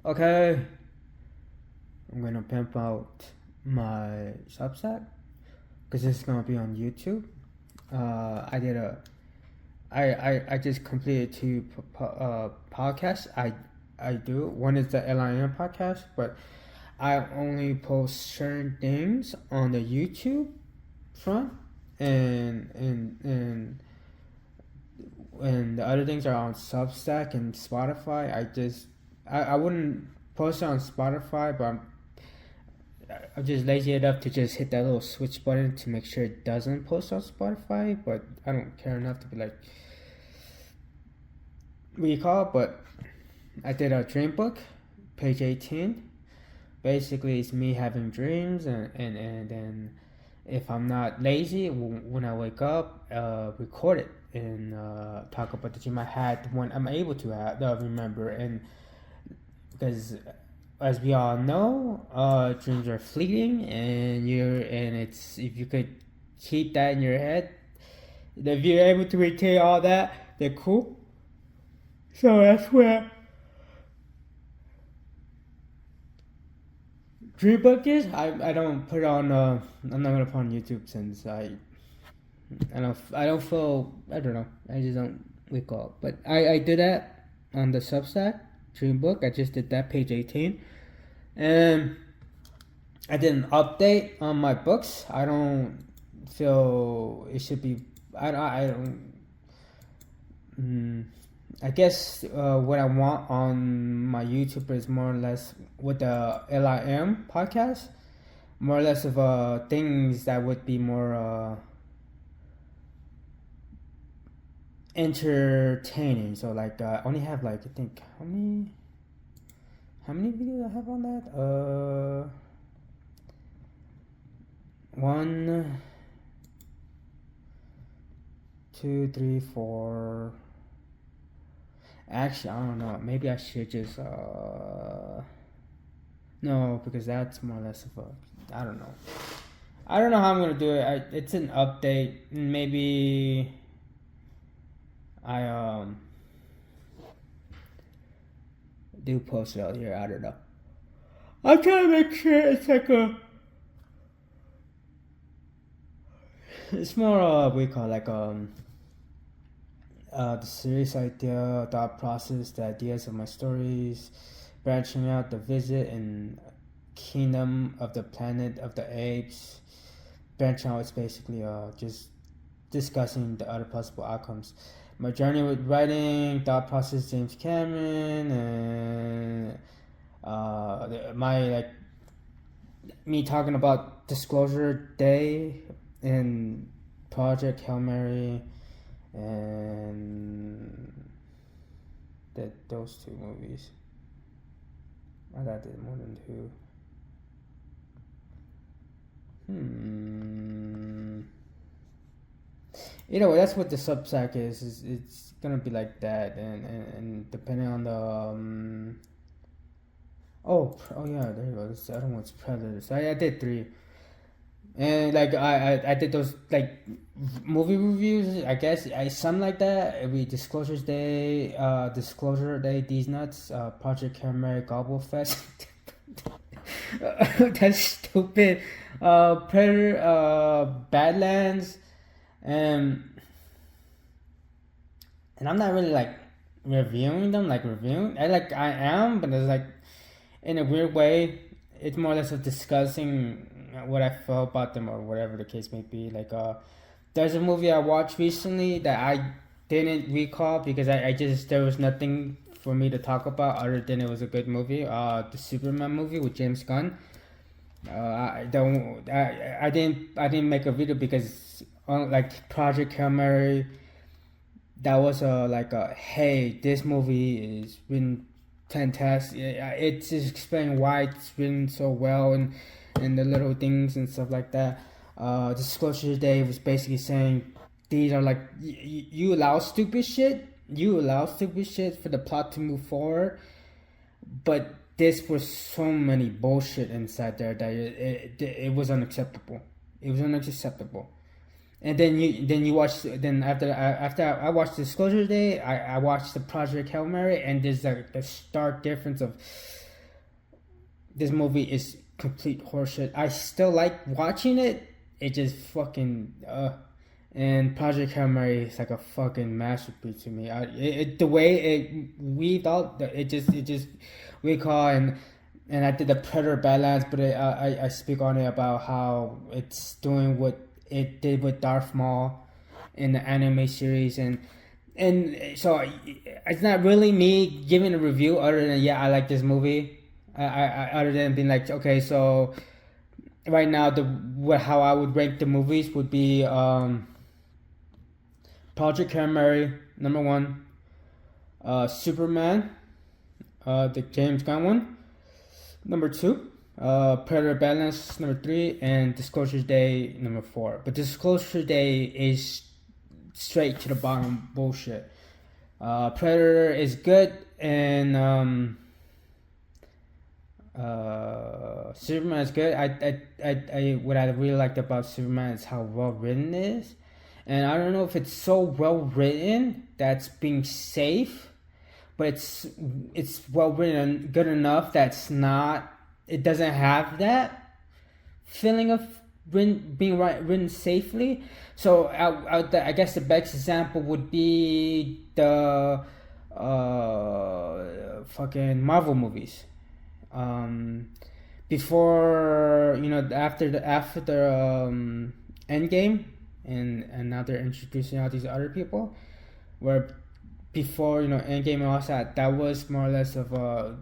Okay, I'm gonna pimp out my Substack because this is gonna be on YouTube. I did a, I just completed two podcasts. I do one is the LIM podcast, but I only post certain things on the YouTube front, and the other things are on Substack and Spotify. I wouldn't post it on Spotify, but I'm just lazy enough to just hit that little switch button to make sure it doesn't post on Spotify. But I don't care enough to be like, what you call it? But I did a dream book, page 18. Basically, it's me having dreams, and then if I'm not lazy, when I wake up, record it and talk about the dream I had when I'm able to remember. And because as we all know, dreams are fleeting, and it's if you could keep that in your head, if you're able to retain all that, then cool. So that's where dream book is. I don't put it on. I'm not gonna put it on YouTube since I don't feel, I don't know, I just don't recall. But I did that on the Substack dream book. I just did that page 18, and I did an update on my books. I don't feel it should be. I don't. I guess what I want on my YouTube is more or less with the LIM podcast, more or less of things that would be more entertaining. So like I only have like, I think, how many videos I have on that? One, two, three, four. Actually, I don't know. Maybe I should just no, because that's more or less of a, I don't know. I don't know how I'm gonna do it. It's an update. Maybe I do post it out here. I don't know. I'm trying to make sure it's like it's more we call like the serious idea, thought process, the ideas of my stories, branching out, the visit and kingdom of the planet of the apes. Branching out is basically just discussing the other possible outcomes. My journey with writing, thought process, James Cameron, and my like me talking about Disclosure Day and Project Hail Mary, and those two movies. I thought I did more than two. Either way, that's what the Substack is. It's gonna be like that, and depending on the oh yeah, there you go. This other one's Predators. I did three. And like I did those like movie reviews. I guess something like that. Every Disclosure Day, These Nuts, Project Hail Mary, Gobble Fest. That's stupid. Predator, Badlands, and I'm not really like reviewing them. I am, but it's like in a weird way. It's more or less of discussing what I felt about them or whatever the case may be. Like there's a movie I watched recently that I didn't recall because I just there was nothing for me to talk about other than it was a good movie. The Superman movie with James Gunn. I didn't make a video because like Project Hail Mary, that was hey, this movie is been fantastic. It's just explaining why it's written so well and the little things and stuff like that. Disclosure Day was basically saying these are like you allow stupid shit. You allow stupid shit for the plot to move forward, but this was so many bullshit inside there that it was unacceptable. It was unacceptable. And then you watch, then after I watched Disclosure Day, I watched the Project Hail Mary, and there's like the stark difference of this movie is complete horseshit. I still like watching it. It just fucking and Project Hail Mary is like a fucking masterpiece to me. The way it weaved out, it just recall and I did the Predator Badlands, but I speak on it about how it's doing what it did with Darth Maul in the anime series, and so it's not really me giving a review other than I like this movie. I other than being like, okay, so right now how I would rank the movies would be Project Hail Mary number 1, Superman, the James Gunn one, number 2, Predator Balance number 3, and Disclosure Day number 4. But Disclosure Day is straight to the bottom bullshit. Predator is good, and Superman is good. I what I really liked about Superman is how well written it is, and I don't know if it's so well written that's being safe, but it's well written, good enough that's not. It doesn't have that feeling of being written safely. So I guess the best example would be the fucking Marvel movies. Before after Endgame, and now they're introducing all these other people. Where before Endgame and all that was more or less of a.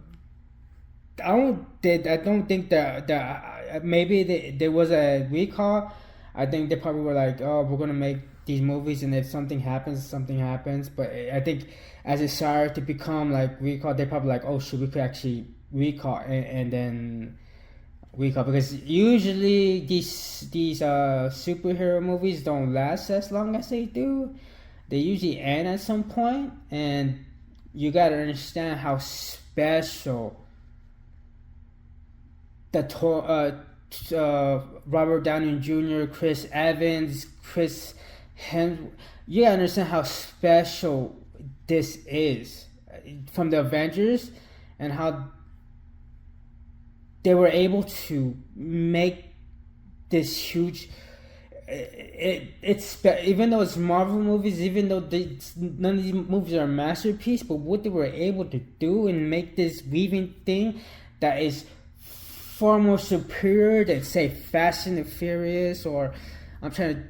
I don't think that maybe there was a recall. I think they probably were like, oh, we're gonna make these movies, and if something happens, something happens. But I think as it started to become like recall, they probably like, oh shit, we could actually recall and then recall, because usually these superhero movies don't last as long as they do. They usually end at some point, and you gotta understand how special Robert Downey Jr., Chris Evans, Chris Hemsworth. You gotta understand how special this is from the Avengers, and how they were able to make this huge. It's even though it's Marvel movies, even though none of these movies are a masterpiece, but what they were able to do and make this weaving thing that is far more superior than say Fast and the Furious, or I'm trying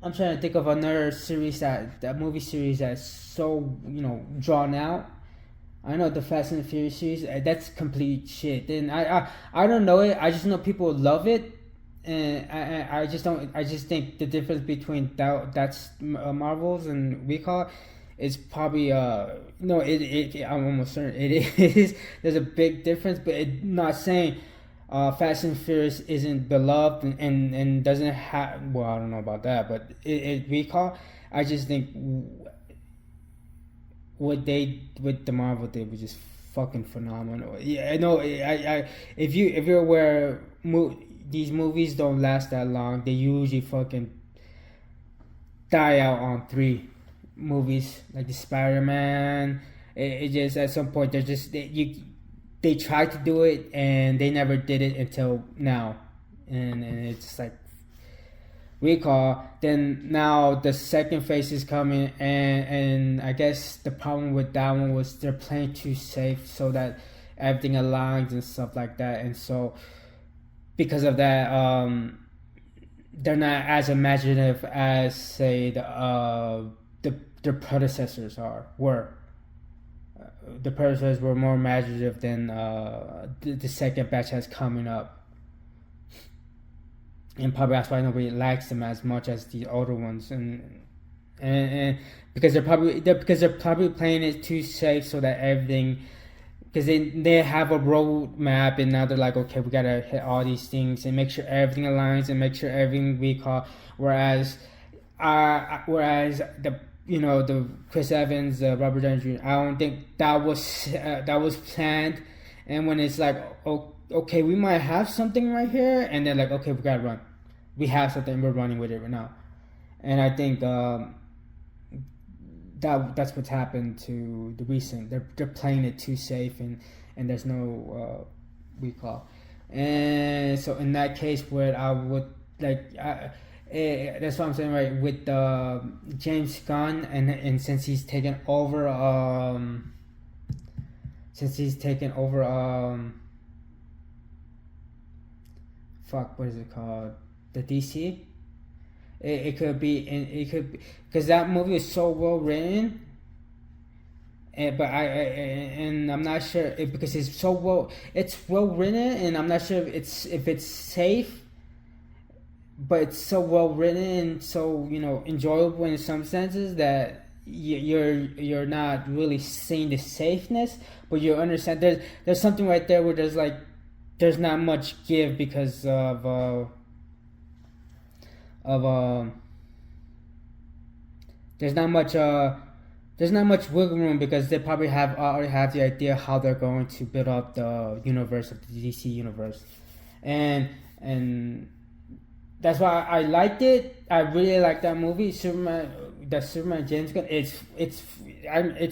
to think of another series that movie series that's so drawn out. I know the Fast and the Furious series, that's complete shit. And I don't know it. I just know people love it, and I just don't. I just think the difference between that's Marvels and Recall is probably no. I'm almost certain it is. There's a big difference, but not saying Fast and Furious isn't beloved and doesn't have. Well, I don't know about that, but it Recall. I just think what the Marvel did was just fucking phenomenal. Yeah, I know. If you're aware, these movies don't last that long. They usually fucking die out on 3 movies, like the Spider-Man. It just at some point they tried to do it and they never did it until now, and it's just like Recall. Then now the second phase is coming, and I guess the problem with that one was they're playing too safe so that everything aligns and stuff like that, and so because of that, they're not as imaginative as say the predecessors were. The predecessors were more imaginative than the second batch has coming up. And probably that's why nobody likes them as much as the older ones, and because they're probably playing it too safe so that everything, because they have a roadmap, and now they're like, okay, we gotta hit all these things and make sure everything aligns and make sure everything recall. Whereas the Chris Evans, Robert Downey Jr., I don't think that was planned. And when it's like, okay, we might have something right here, and they're like, okay, we gotta run. We have something, we're running with it right now. And I think that's what's happened to the recent. They're playing it too safe, and there's no recall. And so in that case, what I would like, that's what I'm saying, right? With James Gunn, and since he's taken over, fuck, what is it called? The DC. It could be, because that movie is so well written. But and I'm not sure because it's well written, and I'm not sure if it's safe, but it's so well written and so enjoyable in some senses that you're not really seeing the safeness, but you understand there's something right there where there's not much give because of there's not much wiggle room because they probably already have the idea how they're going to build up the universe of the DC universe, and that's why I liked it. I really like that movie, Superman James Gunn. It's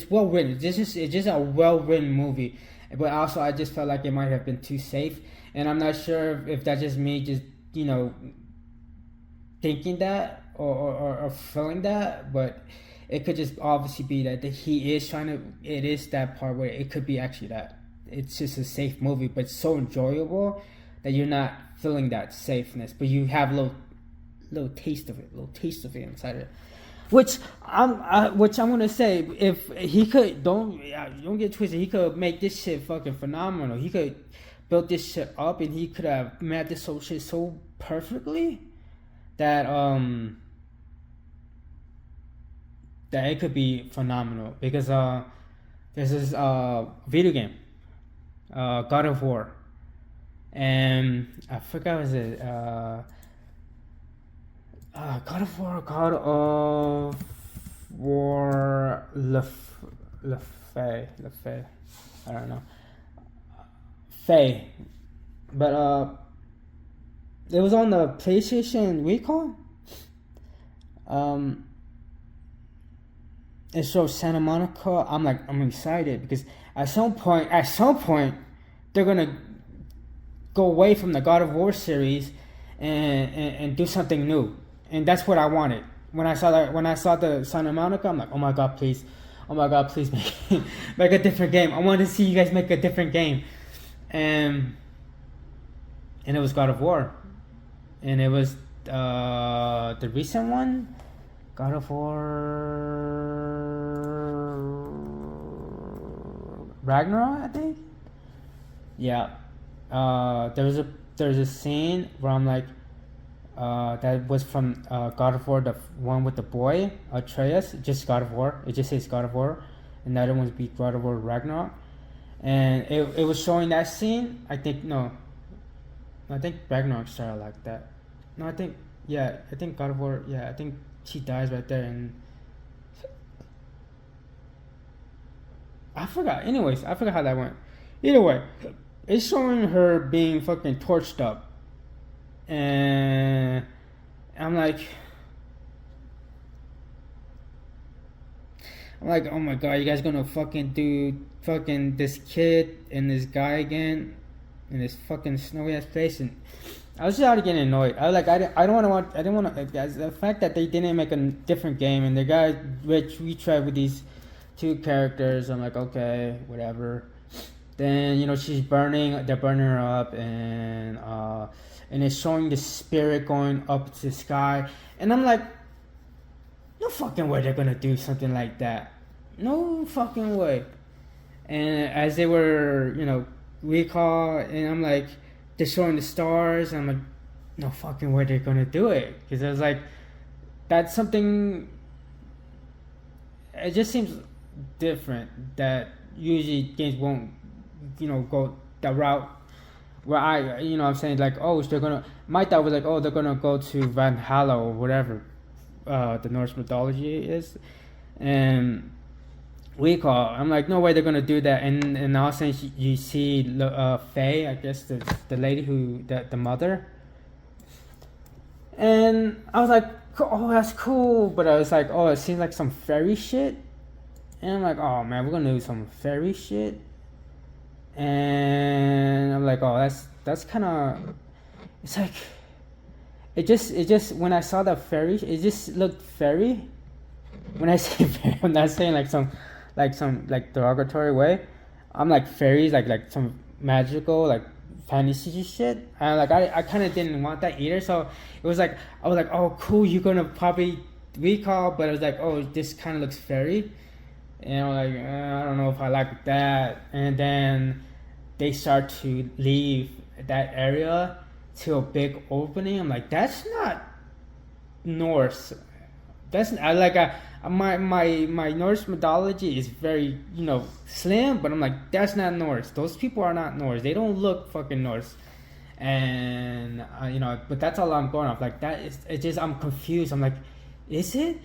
well written. It's just a well written movie, but also I just felt like it might have been too safe, and I'm not sure if that's just me just thinking that or feeling that, but it could just obviously be that he is trying to. It is that part where it could be actually that it's just a safe movie, but it's so enjoyable that you're not feeling that safeness, but you have a little taste of it inside it. Which I'm gonna say, if he could, don't get twisted. He could make this shit fucking phenomenal. He could build this shit up, and he could have made this whole shit so perfectly that that it could be phenomenal, because there's this video game, God of War, and I forgot what was it, God of War, Le Fay, I don't know, Fay, but it was on the PlayStation Recall. It shows Santa Monica. I'm excited because at some point they're gonna go away from the God of War series and do something new, and that's what I wanted. When I saw the Santa Monica, I'm like, oh my god, please make a different game. I want to see you guys make a different game, and it was God of War, and it was the recent one, God of War Ragnarok, I think. Yeah. There's a scene where I'm like, that was from God of War, the one with the boy Atreus, just God of War. It just says God of War, and the other one's be God of War Ragnarok, and it was showing that scene. I think Ragnarok started like that. No, I think God of War. Yeah, I think she dies right there, and I forgot. Anyways, I forgot how that went. Either way, it's showing her being fucking torched up, and I'm like, oh my god, you guys gonna fucking do fucking this kid and this guy again in this fucking snowy ass place? And I was just already getting annoyed. I was like, I didn't want to. The fact that they didn't make a different game and the guy retried with these two characters, I'm like, okay, whatever. Then they're burning her up, and it's showing the spirit going up to the sky, and I'm like, no fucking way they're gonna do something like that. No fucking way. And as they were, recall, and I'm like, they're showing the stars, and I'm like, no fucking way they're gonna do it, because I was like, that's something. It just seems different that usually games won't, go the route where I'm saying, like, oh, they're gonna. My thought was like, oh, they're gonna go to Valhalla or whatever, the Norse mythology is, and recall. I'm like, no way they're gonna do that. And all of a sudden you see Faye, I guess the lady the mother, and I was like, oh, that's cool, but I was like, oh, it seems like some fairy shit, And I'm like, oh man, we're gonna do some fairy shit. And I'm like, oh, that's kind of. It's like, it just when I saw that fairy, it just looked fairy. When I say fairy, I'm not saying like derogatory way. I'm like fairies, like some magical like fantasy shit. And like I kind of didn't want that either. So it was like I was like, oh cool, you're gonna probably recall, but it was like, oh, this kind of looks fairy. And I'm like, I don't know if I like that. And then they start to leave that area to a big opening. I'm like, that's not Norse. That's I like my Norse mythology is very slim, but I'm like, that's not Norse. Those people are not Norse. They don't look fucking Norse. And but that's all I'm going off. Like that is it. Just I'm confused. I'm like, is it?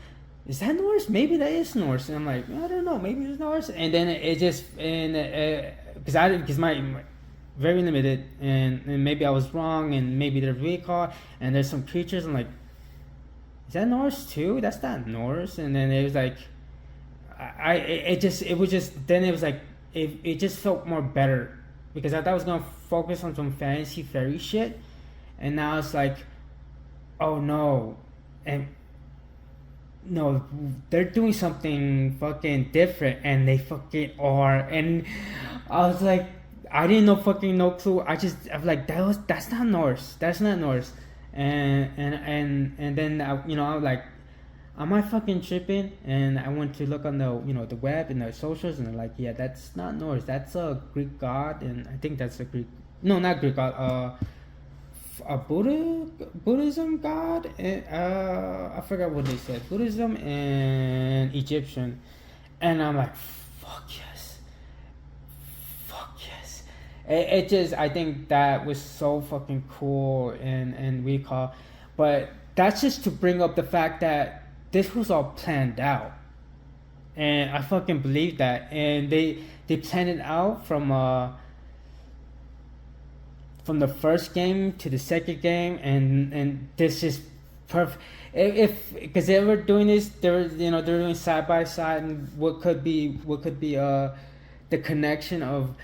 Is that Norse? Maybe that is Norse. And I'm like, I don't know. Maybe it's Norse. And then it just because my very limited and maybe I was wrong and maybe there's recall and there's some creatures. I'm like, is that Norse too? That's not Norse. And then it was like, it just felt more better because I thought I was gonna focus on some fantasy fairy shit, and now it's like, oh no, and no, they're doing something fucking different, and they fucking are, and I was like, I didn't know fucking no clue. I'm like, that's not Norse. That's not Norse. And then I was like, am I fucking tripping? And I went to look on the the web and the socials, and they're like, yeah, that's not Norse. That's a Greek god, and I think that's a Greek. No, not Greek god. A Buddhism god. I forgot what they said. Buddhism and Egyptian, and I'm like, fuck yes. It just, I think that was so fucking cool and recall, but that's just to bring up the fact that this was all planned out, and I fucking believe that, and they planned it out from the first game to the second game, and this is perfect. If because they were doing this, they're doing side by side, and what could be the connection of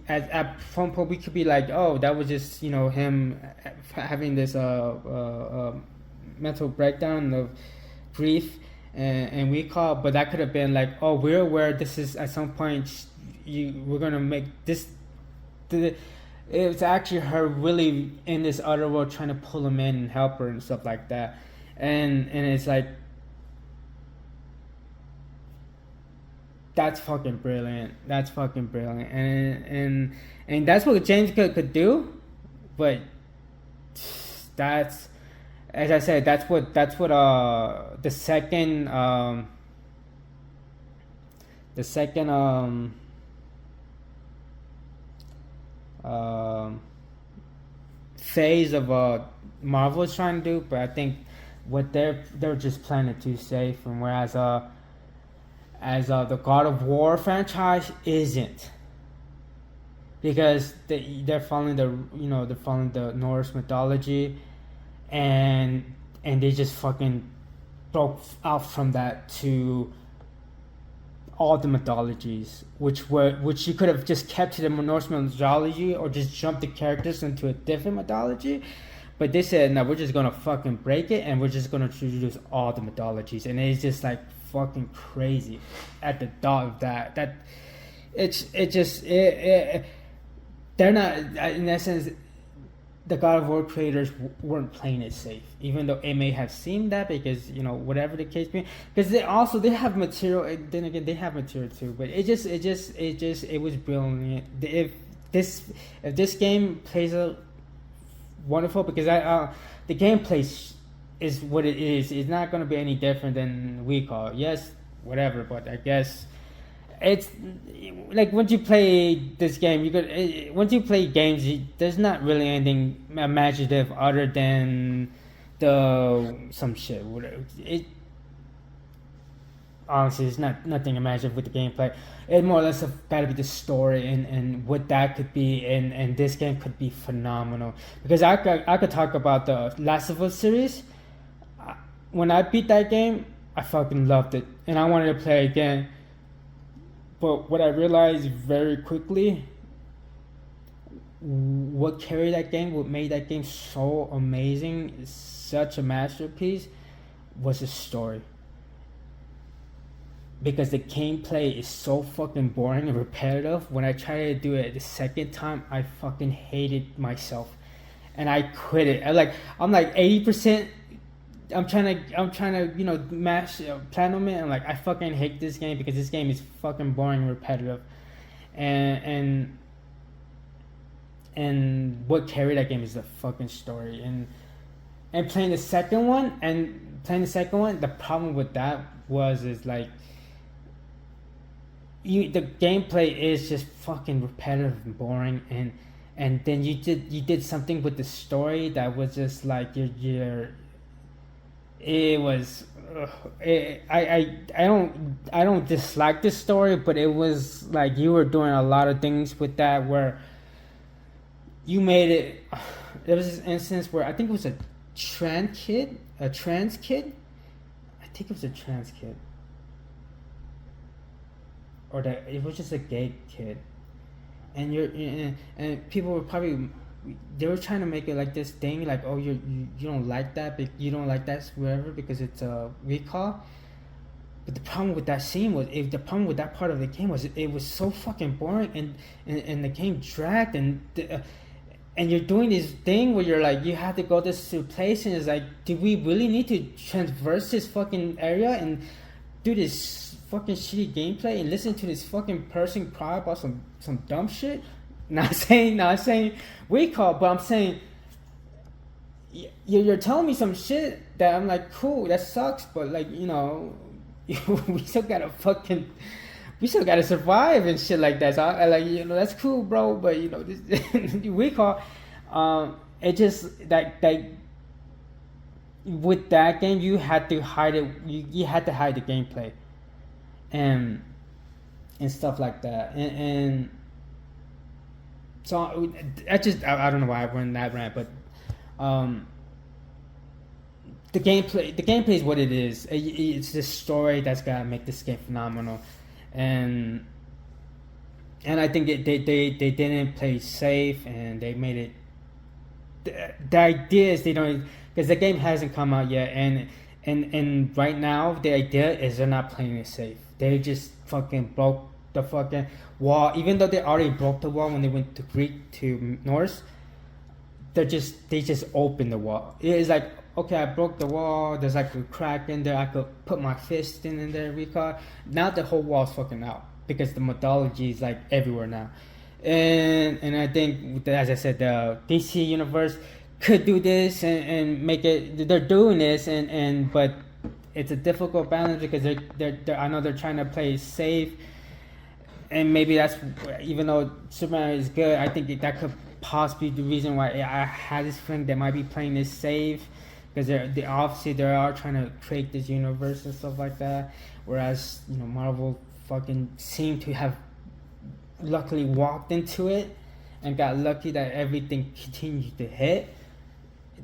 at some point we could be like, oh, that was just him having this mental breakdown of grief and recall, but that could have been like, oh, we're aware this is at some point we're gonna make this. It's actually her really in this other world trying to pull him in and help her and stuff like that, and it's like, that's fucking brilliant. And that's what James could do, but that's, as I said, that's what the second phase of Marvel is trying to do. But I think what they're just playing it too safe, and whereas the God of War franchise isn't, because they're following the Norse mythology, and they just fucking broke out from that to all the mythologies, which you could have just kept to the Norse mythology or just jumped the characters into a different mythology. But they said, no, we're just gonna fucking break it, and we're just gonna introduce all the mythologies, and it's just like fucking crazy at the thought of that. They're not, in essence, the God of War creators weren't playing it safe, even though it may have seemed that, because whatever the case be, because they have material. Then again, they have material too, but it was brilliant. If this game plays out wonderful, because the gameplay is what it is. It's not going to be any different than Recall. Yes, whatever, but I guess it's like once you play this game, once you play games, there's not really anything imaginative other than some shit. Whatever. Honestly, it's nothing imaginative with the gameplay. It more or less got to be the story and what that could be, and this game could be phenomenal. Because I could talk about the Last of Us series. When I beat that game, I fucking loved it. and I wanted to play again. But what I realized very quickly, what carried that game, what made that game so amazing, such a masterpiece, was the story. Because the gameplay is so fucking boring and repetitive. When I tried to do it the second time, I fucking hated myself, and I quit it. I'm like 80%. I'm trying to mash platinum it. I'm like, I fucking hate this game because this game is fucking boring and repetitive, and what carried that game is the fucking story. And playing the second one, the problem with that is like, the gameplay is just fucking repetitive and boring, and then you did something with the story that was just like it was I don't dislike the story, but it was like you were doing a lot of things with that where you made it. There was this instance where I think it was a trans kid. I think it was a trans kid. Or that it was just a gay kid, and people were probably, they were trying to make it like this thing, like, oh, you don't like that, but you don't like that whatever because it's a recall. But the problem with that scene was, the problem with that part of the game was it was so fucking boring, and the game dragged, and you're doing this thing where you're like, you have to go this place, and it's like, do we really need to traverse this fucking area and do this fucking shitty gameplay and listen to this fucking person cry about some dumb shit? Not saying recall, but I'm saying you're telling me some shit that I'm like, cool, that sucks, but like, we still gotta survive and shit like that. So I like, that's cool, bro, but this recall, it just that with that game you had to hide it. You had to hide the gameplay and stuff like that, and so I don't know why I went that rant, but the gameplay is what it is. It's the story that's gotta make this game phenomenal, and I think they didn't play safe, and they made it. The idea is they don't, because the game hasn't come out yet, and right now the idea is they're not playing it safe. They just fucking broke the fucking wall, even though they already broke the wall when they went to Greek to Norse. They just opened the wall. It's like, okay, I broke the wall. There's like a crack in there. I could put my fist in there, recall. Now the whole wall's fucking out because the mythology is like everywhere now. And I think, as I said, the DC universe could do this and make it. They're doing this, but it's a difficult balance because they're I know they're trying to play safe, and maybe that's, even though Superman is good, I think that could possibly be the reason why I had this feeling they might be playing this safe, because they obviously are trying to create this universe and stuff like that, whereas Marvel fucking seemed to have luckily walked into it and got lucky that everything continued to hit.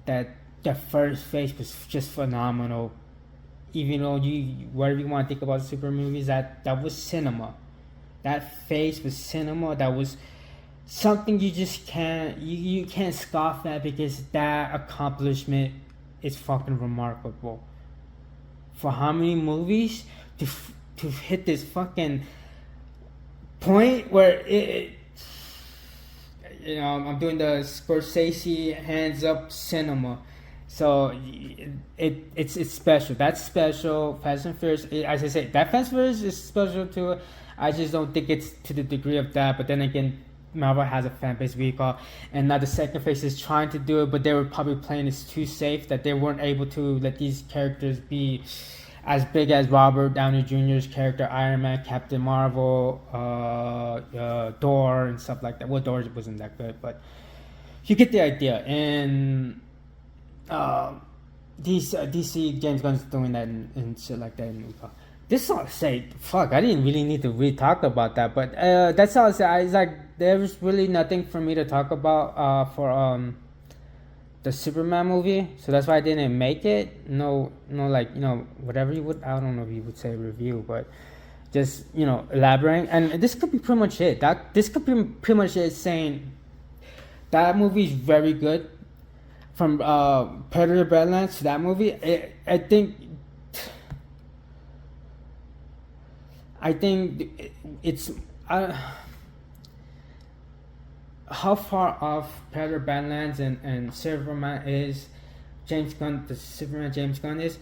That the first phase was just phenomenal. Even though whatever you want to think about super movies, that was cinema. That phase was cinema. That was something you just can't you can't scoff at, because that accomplishment is fucking remarkable. For how many movies to hit this fucking point where I'm doing the Scorsese hands up cinema. So it's special. That's special. Fast and Furious, as I say, that Fast and Furious is special too. I just don't think it's to the degree of that. But then again, Marvel has a fan base recall, and now the second phase is trying to do it, but they were probably playing this too safe, that they weren't able to let these characters be as big as Robert Downey Jr.'s character, Iron Man, Captain Marvel, Thor, and stuff like that. Well, Thor wasn't that good, but you get the idea. And DC James Gunn's doing that and shit like that. This is all to say, fuck, I didn't really need to really talk about that, but that's all I say. It's like there's really nothing for me to talk about for the Superman movie, so that's why I didn't make it. No, like whatever you would. I don't know if you would say review, but just elaborating. And this could be pretty much it. This could be pretty much it. Saying that movie is very good. From Predator Badlands to that movie, I think it's how far off Predator Badlands and Superman is James Gunn, the Superman James Gunn is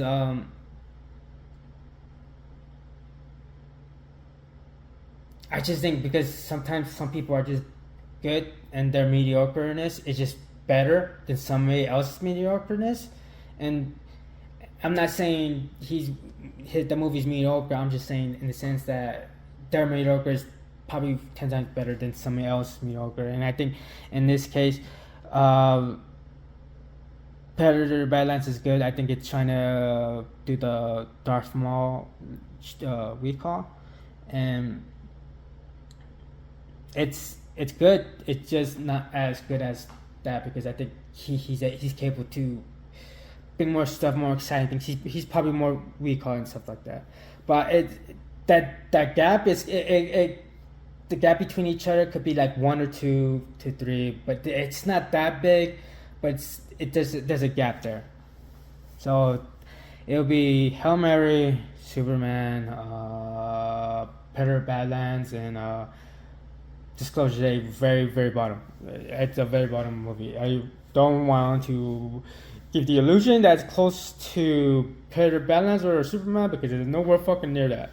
I just think because sometimes some people are just good and their mediocreness is just better than somebody else's mediocreness, and I'm not saying the movie's mediocre. I'm just saying in the sense that their mediocre is probably 10 times better than somebody else's mediocre, and I think in this case, Predator Badlands is good. I think it's trying to do the Darth Maul recall, and it's good. It's just not as good as that because I think he's capable to bring more stuff, more exciting things. He's probably more recall and stuff like that. But that gap is the gap between each other could be like 1 or 2 to 3, but it's not that big. But there's a gap there. So it'll be Hail Mary, Superman, Predator Badlands, and Disclosure Day, very, very bottom. It's a very bottom movie. I don't want to give the illusion that it's close to Predator Badlands or Superman because it's nowhere fucking near that.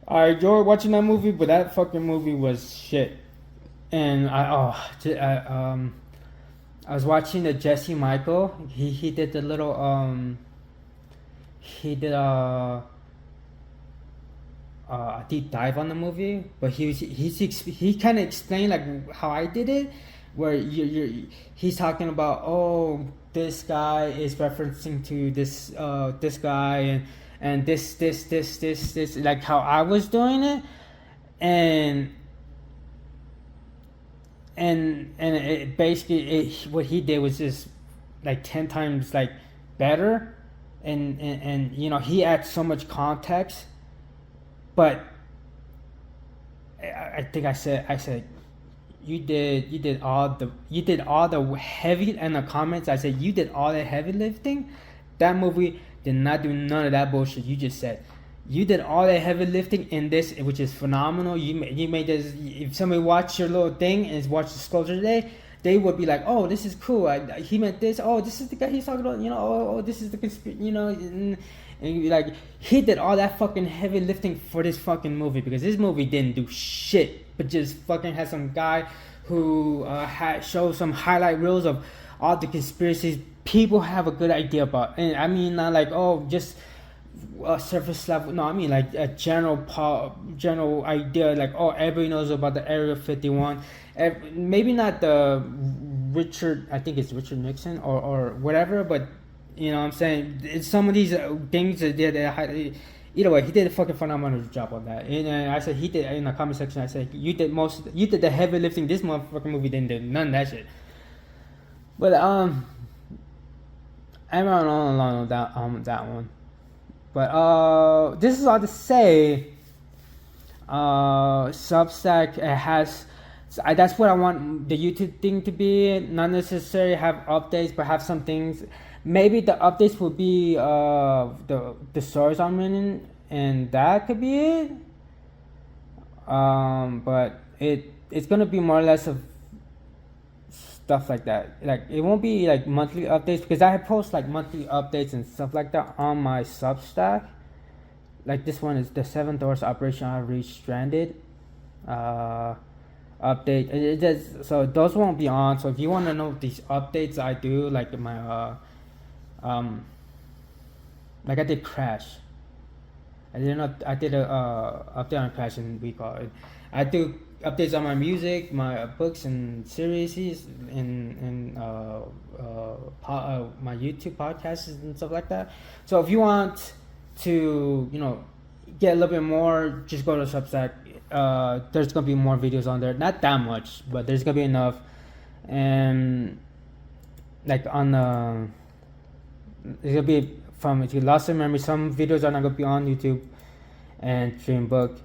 I enjoyed watching that movie, but that fucking movie was shit. And I was watching the Jesse Michael. He did the little he did a deep dive on the movie, but he kind of explained like how I did it, where he's talking about this guy is referencing to this guy and this like how I was doing it, and it basically what he did was just like 10 times like better, and he adds so much context. But I think I said you did all the heavy, and the comments I said you did all the heavy lifting. That movie did not do none of that bullshit you just said. You did all the heavy lifting in this, which is phenomenal. You made this. If somebody watched your little thing and watched Disclosure Day, they would be like, "Oh, this is cool. He meant this. Oh, this is the guy he's talking about. Oh, this is the conspiracy. And like he did all that fucking heavy lifting for this fucking movie because this movie didn't do shit, but just fucking had some guy who showed some highlight reels of all the conspiracies people have a good idea about. And I mean not like just surface level. No, I mean like a general idea. Like everybody knows about the Area 51. Maybe not the Richard. I think it's Richard Nixon or whatever, but. You know what I'm saying? It's some of these things that did. Either way, he did a fucking phenomenal job on that. And I said he did in the comment section. I said you did the heavy lifting. This motherfucking movie didn't do none of that shit. But I'm on that one. But this is all to say. Substack has. That's what I want the YouTube thing to be. Not necessarily have updates, but have some things. Maybe the updates will be the stories I'm reading, and that could be it. But it's gonna be more or less of stuff like that. Like it won't be like monthly updates because I post like monthly updates and stuff like that on my Substack. Like this one is the 7th Doors Operation Outreach Stranded update. So those won't be on. So if you want to know these updates I do, like my like I did Crash. I did a update on Crash in Recall. I do updates on my music, my books and series, and my YouTube podcasts and stuff like that. So if you want to get a little bit more, just go to Substack. There's gonna be more videos on there. Not that much, but there's gonna be enough. And like on the, it'll be from, if you lost your memory, some videos are not gonna be on YouTube and Dreambook,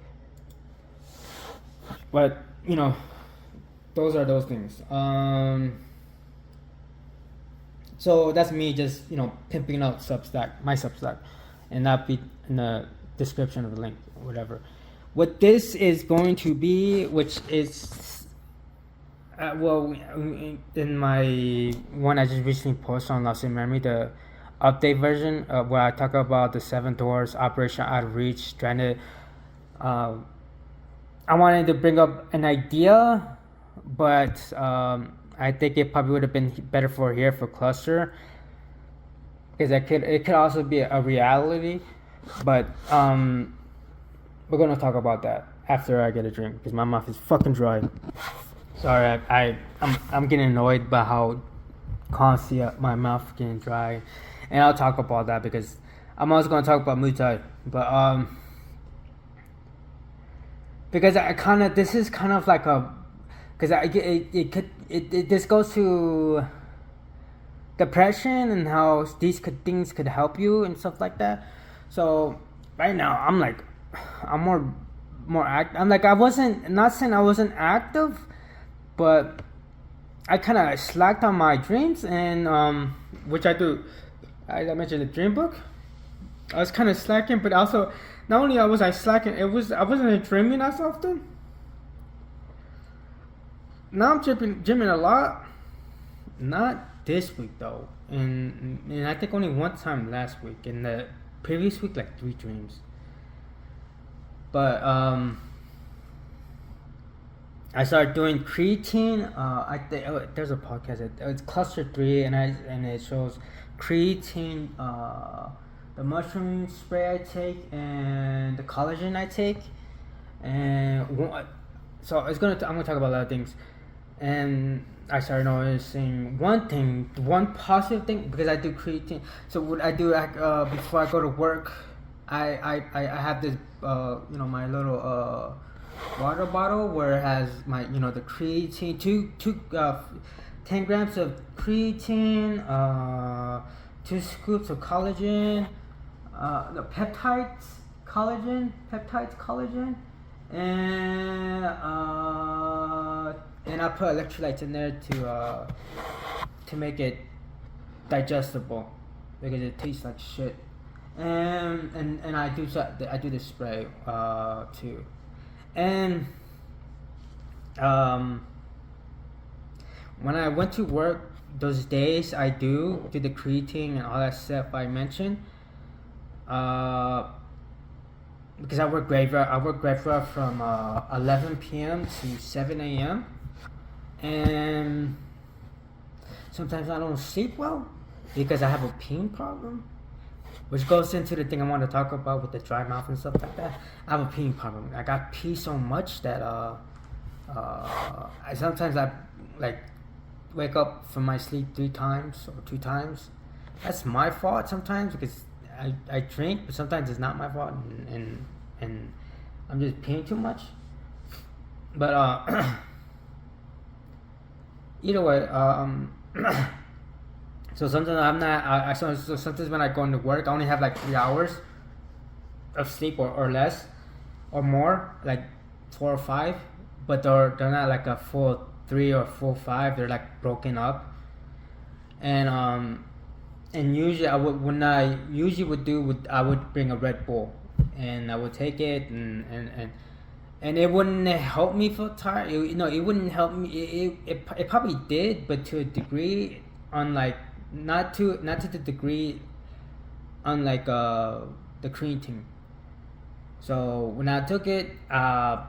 but you know, those are those things. So that's me just, you know, pimping out Substack, my Substack, and that be in the description of the link, or whatever. What this is going to be, which is, well, in my one I just recently posted on Lost in Memory, the update version, where I talk about the 7 doors, Operation Out of Reach, Stranded. I wanted to bring up an idea, but I think it probably would have been better for here for Cluster, because it could also be a reality, but we're gonna talk about that after I get a drink, because my mouth is fucking dry. Sorry, I'm getting annoyed by how constantly my mouth is getting dry, and I'll talk about that because I'm also gonna talk about Muay Thai, but because I kind of, this is kind of like a, because this goes to depression and how these things could help you and stuff like that. So right now I'm like, I'm more active. I'm like, I wasn't, not saying I wasn't active, but I kind of slacked on my dreams, and which I do. I mentioned the dream book. I was kind of slacking, but also not only was I slacking, I wasn't dreaming as often. Now I'm gymming a lot. Not this week though, and I think only one time last week. In the previous week, like 3 dreams. But I started doing creatine. There's a podcast. It's Cluster 3, and it shows creatine, the mushroom spray I take, and the collagen I take, and so I'm gonna talk about a lot of things. And I started noticing one positive thing, because I do creatine. So what I do, before I go to work, I have this my little water bottle where it has my, the creatine, 10 grams of creatine, 2 scoops of collagen, the peptides collagen, and I put electrolytes in there to make it digestible, because it tastes like shit. And I do the spray too, and when I went to work those days, I do the creatine and all that stuff I mentioned, because I work graveyard from 11 p.m. to 7 a.m. and sometimes I don't sleep well because I have a peeing problem, which goes into the thing I want to talk about with the dry mouth and stuff like that. I have a peeing problem. I got pee so much that sometimes I like wake up from my sleep 3 times or 2 times. That's my fault sometimes, because I drink, but sometimes it's not my fault, and I'm just peeing too much. But either way, so sometimes I'm not. So sometimes when I go into work, I only have like 3 hours of sleep or less, or more, like 4 or 5. But they're not like a full 3 or full 5. They're like broken up. And usually I would bring a Red Bull, and I would take it, and it wouldn't help me feel tired. It wouldn't help me. It probably did, but to a degree, unlike not to the degree, unlike the creatine. So when I took it, my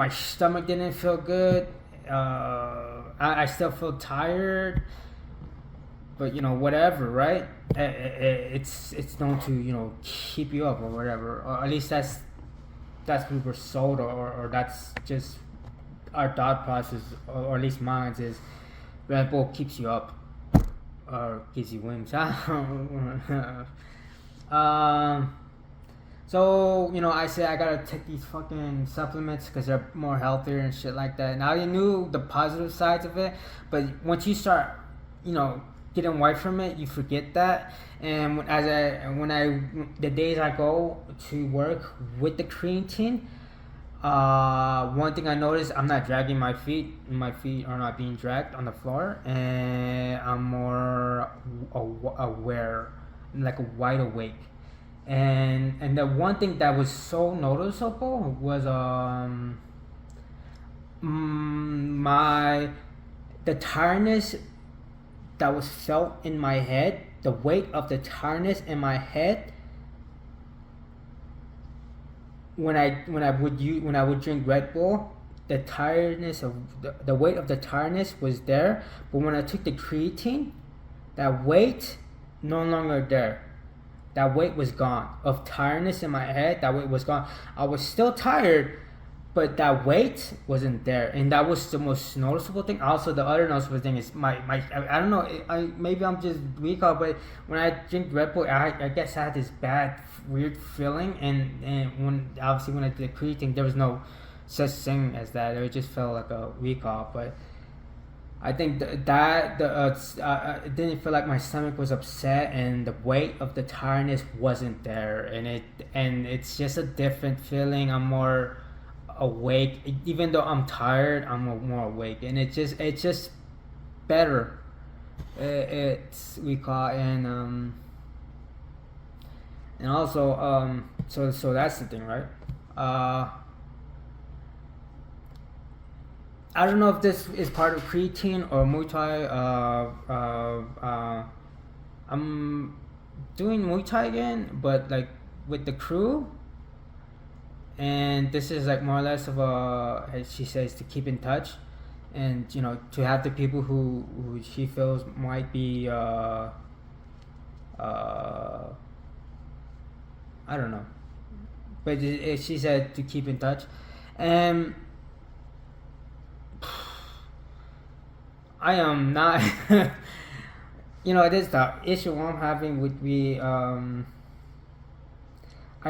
stomach didn't feel good. I still feel tired, but whatever, right? It's known to keep you up or whatever, or at least that's what we were sold, or that's just our thought process, or at least mine is Red Bull keeps you up or gives you wings. So I say I gotta take these fucking supplements because they're more healthier and shit like that. Now, you knew the positive sides of it, but once you start getting away from it, you forget that. And the days I go to work with the creatine, one thing I noticed, I'm not dragging my feet. My feet are not being dragged on the floor, and I'm more aware, like wide awake. And the one thing that was so noticeable was my the tiredness that was felt in my head, the weight of the tiredness in my head when I would drink Red Bull. The tiredness of the weight of the tiredness was there, but when I took the creatine, that weight no longer there. That weight was gone of tiredness in my head. That weight was gone. I was still tired, but that weight wasn't there, and that was the most noticeable thing. Also, the other noticeable thing is my I don't know. Maybe I'm just weak, but when I drink Red Bull, I guess I had this bad weird feeling, and when I did the creatine, there was no such thing as that. It just felt like a week off, but I think it didn't feel like my stomach was upset, and the weight of the tiredness wasn't there, and it's just a different feeling. I'm more awake, even though I'm tired. I'm more awake, and it's just better. It's we call and also so that's the thing, right? I don't know if this is part of creatine or Muay Thai. I'm doing Muay Thai again, but like with the crew. And this is like more or less of a, as she says, to keep in touch, and to have the people who she feels might be I don't know, but she said to keep in touch, and I am not. It is the issue I'm having with me. I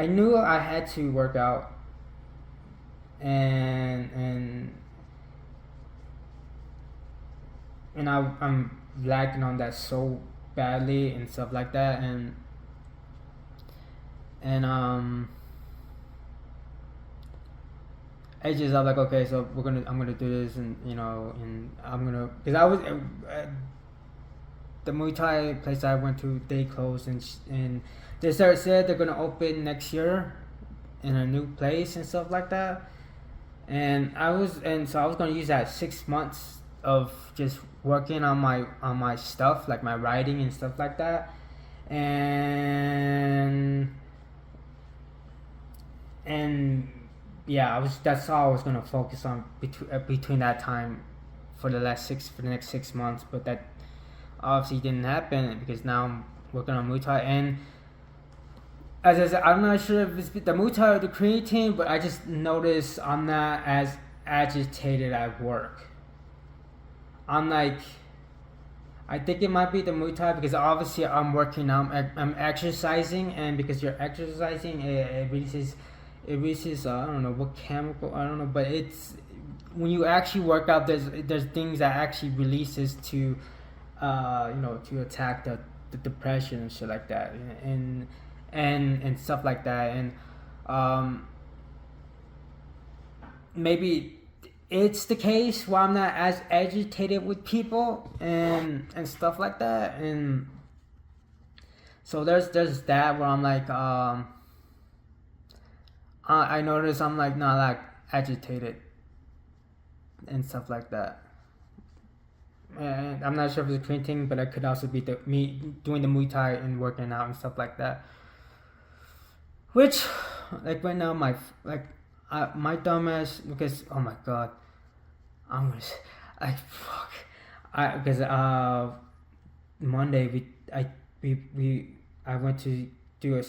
knew I had to work out, and I'm lagging on that so badly and stuff like that, and I just I'm like, okay, so I'm gonna do this, and and I'm gonna, because I was the Muay Thai place I went to, they closed, and they said they're gonna open next year in a new place and stuff like that. And so I was gonna use that 6 months of just working on my stuff, like my writing and stuff like that, and yeah, that's all I was gonna focus on between that time for the next 6 months. But that obviously didn't happen, because now I'm working on Muay Thai, and as I said, I'm not sure if it's the Muay Thai or the creatine, but I just noticed I'm not as agitated at work. I'm like, I think it might be the Muay Thai, because obviously I'm working out, I'm exercising, and because you're exercising, it releases I don't know what chemical, I don't know, but it's when you actually work out, there's things that actually releases to to attack the depression and shit like that, and stuff like that, and maybe it's the case where I'm not as agitated with people and stuff like that, and so there's that where I'm like I notice I'm like not like agitated and stuff like that. And I'm not sure if it's a clean thing, but it could also be me doing the Muay Thai and working out and stuff like that. Which, like right now, my dumbass, because oh my god, I'm gonna, fuck, because Monday I went to do a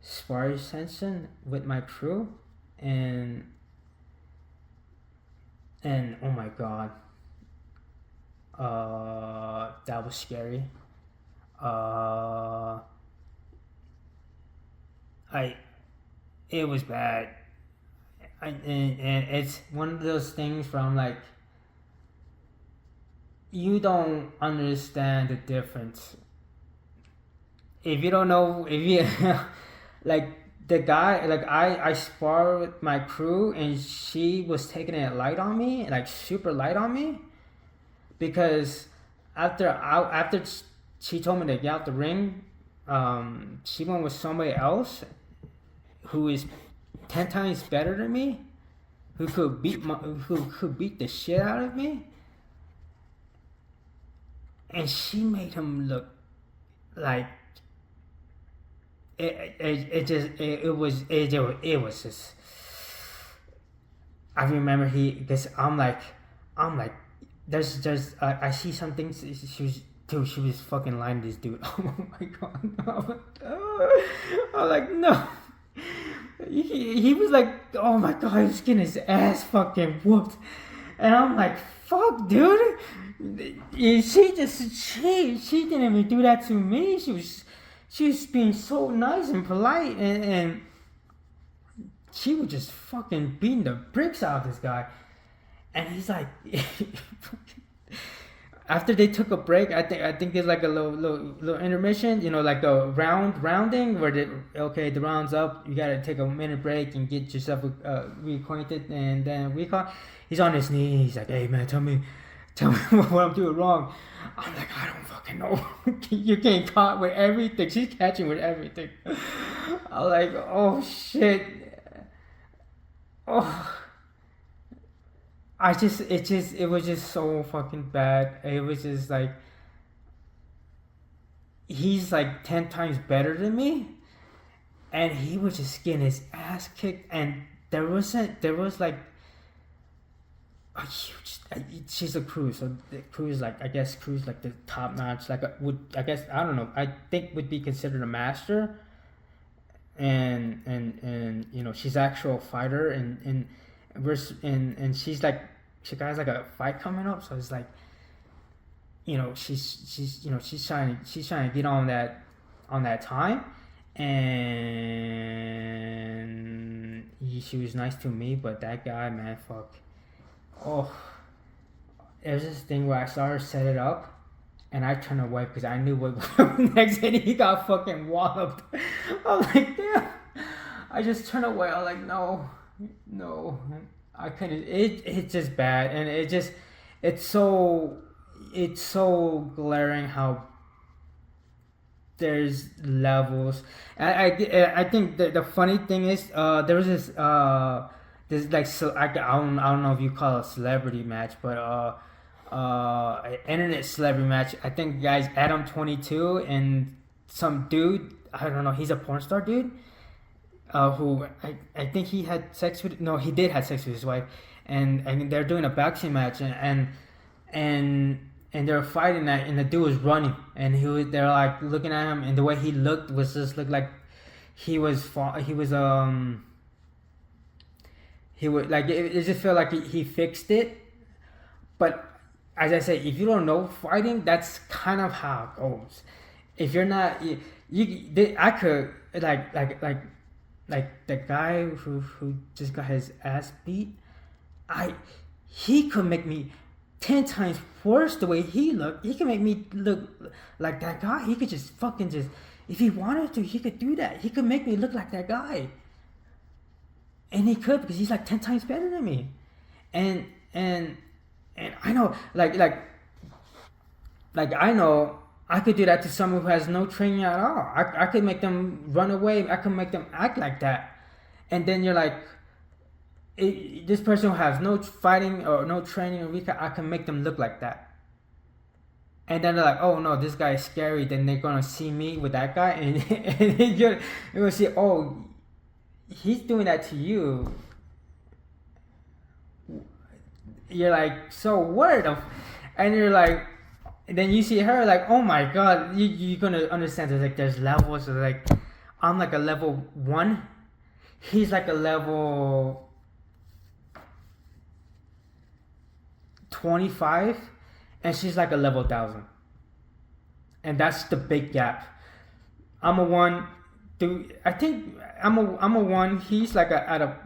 sparring session with my crew, and oh my god, that was scary. It was bad. And it's one of those things where I'm like, you don't understand the difference. If you don't know, if you like the guy, like I spar with my crew, and she was taking it light on me, like super light on me, because after she told me to get out the ring, she went with somebody else who is 10 times better than me, who could beat the shit out of me, and she made him look like it was just. I remember because I'm like, there's I see something. She was fucking lying to this dude. Oh my god. I'm like, no. He was like, oh my god, he was getting his ass fucking whooped, and I'm like, fuck, dude. She didn't even do that to me. She was being so nice and polite, and she was just fucking beating the bricks out of this guy. And he's like, after they took a break, I think there's like a little intermission, like the rounding where the round's up, you gotta take a minute break and get yourself reacquainted, and then he's on his knees, he's like, hey man, tell me what I'm doing wrong. I'm like, I don't fucking know. You're getting caught with everything. She's catching with everything. I'm like, oh shit. Oh. It was just so fucking bad. It was just like, he's like 10 times better than me, and he was just getting his ass kicked, and there was like a huge. She's a crew, so the crew is like, I guess crew's like the top notch. Like I don't know. I think would be considered a master, and she's actual fighter, and she's like, she got like a fight coming up, so it's like, she's trying to get on that time, and she was nice to me, but that guy, man, fuck. Oh, there's this thing where I saw her set it up, and I turned away because I knew what was next, and he got fucking walloped. I'm like, damn. I just turned away. I'm like, no, I couldn't. It's just bad, and it's so glaring how there's levels. I think the funny thing is, there was this like, so I don't know if you call it a celebrity match, but an internet celebrity match. I think the guy's Adam22 and some dude, I don't know, he's a porn star dude, who I think he had sex with, no, he did have sex with his wife, and they're doing a boxing match, and they're fighting that, and the dude was running, and they're like looking at him, and the way he looked was just looked like he would like, it just felt like he fixed it. But as I say, if you don't know fighting, that's kind of how it goes. If you're not, I could like the guy who just got his ass beat. He could make me 10 times worse the way he looked. He could make me look like that guy. He could just if he wanted to, he could do that. He could make me look like that guy. And he could, because he's like 10 times better than me. And I know, like I know I could do that to someone who has no training at all. I could make them run away. I could make them act like that. And then you're like, this person who has no fighting or no training, I can make them look like that. And then they're like, oh no, this guy is scary. Then they're gonna see me with that guy, and you're gonna see, oh, he's doing that to you. You're like, so what? And you're like, and then you see her like, oh my god, you're gonna understand there's levels. So like, I'm like a level 1, he's like a level 25, and she's like a level 1000, and that's the big gap. I'm a 1. I think I'm a 1. He's like at a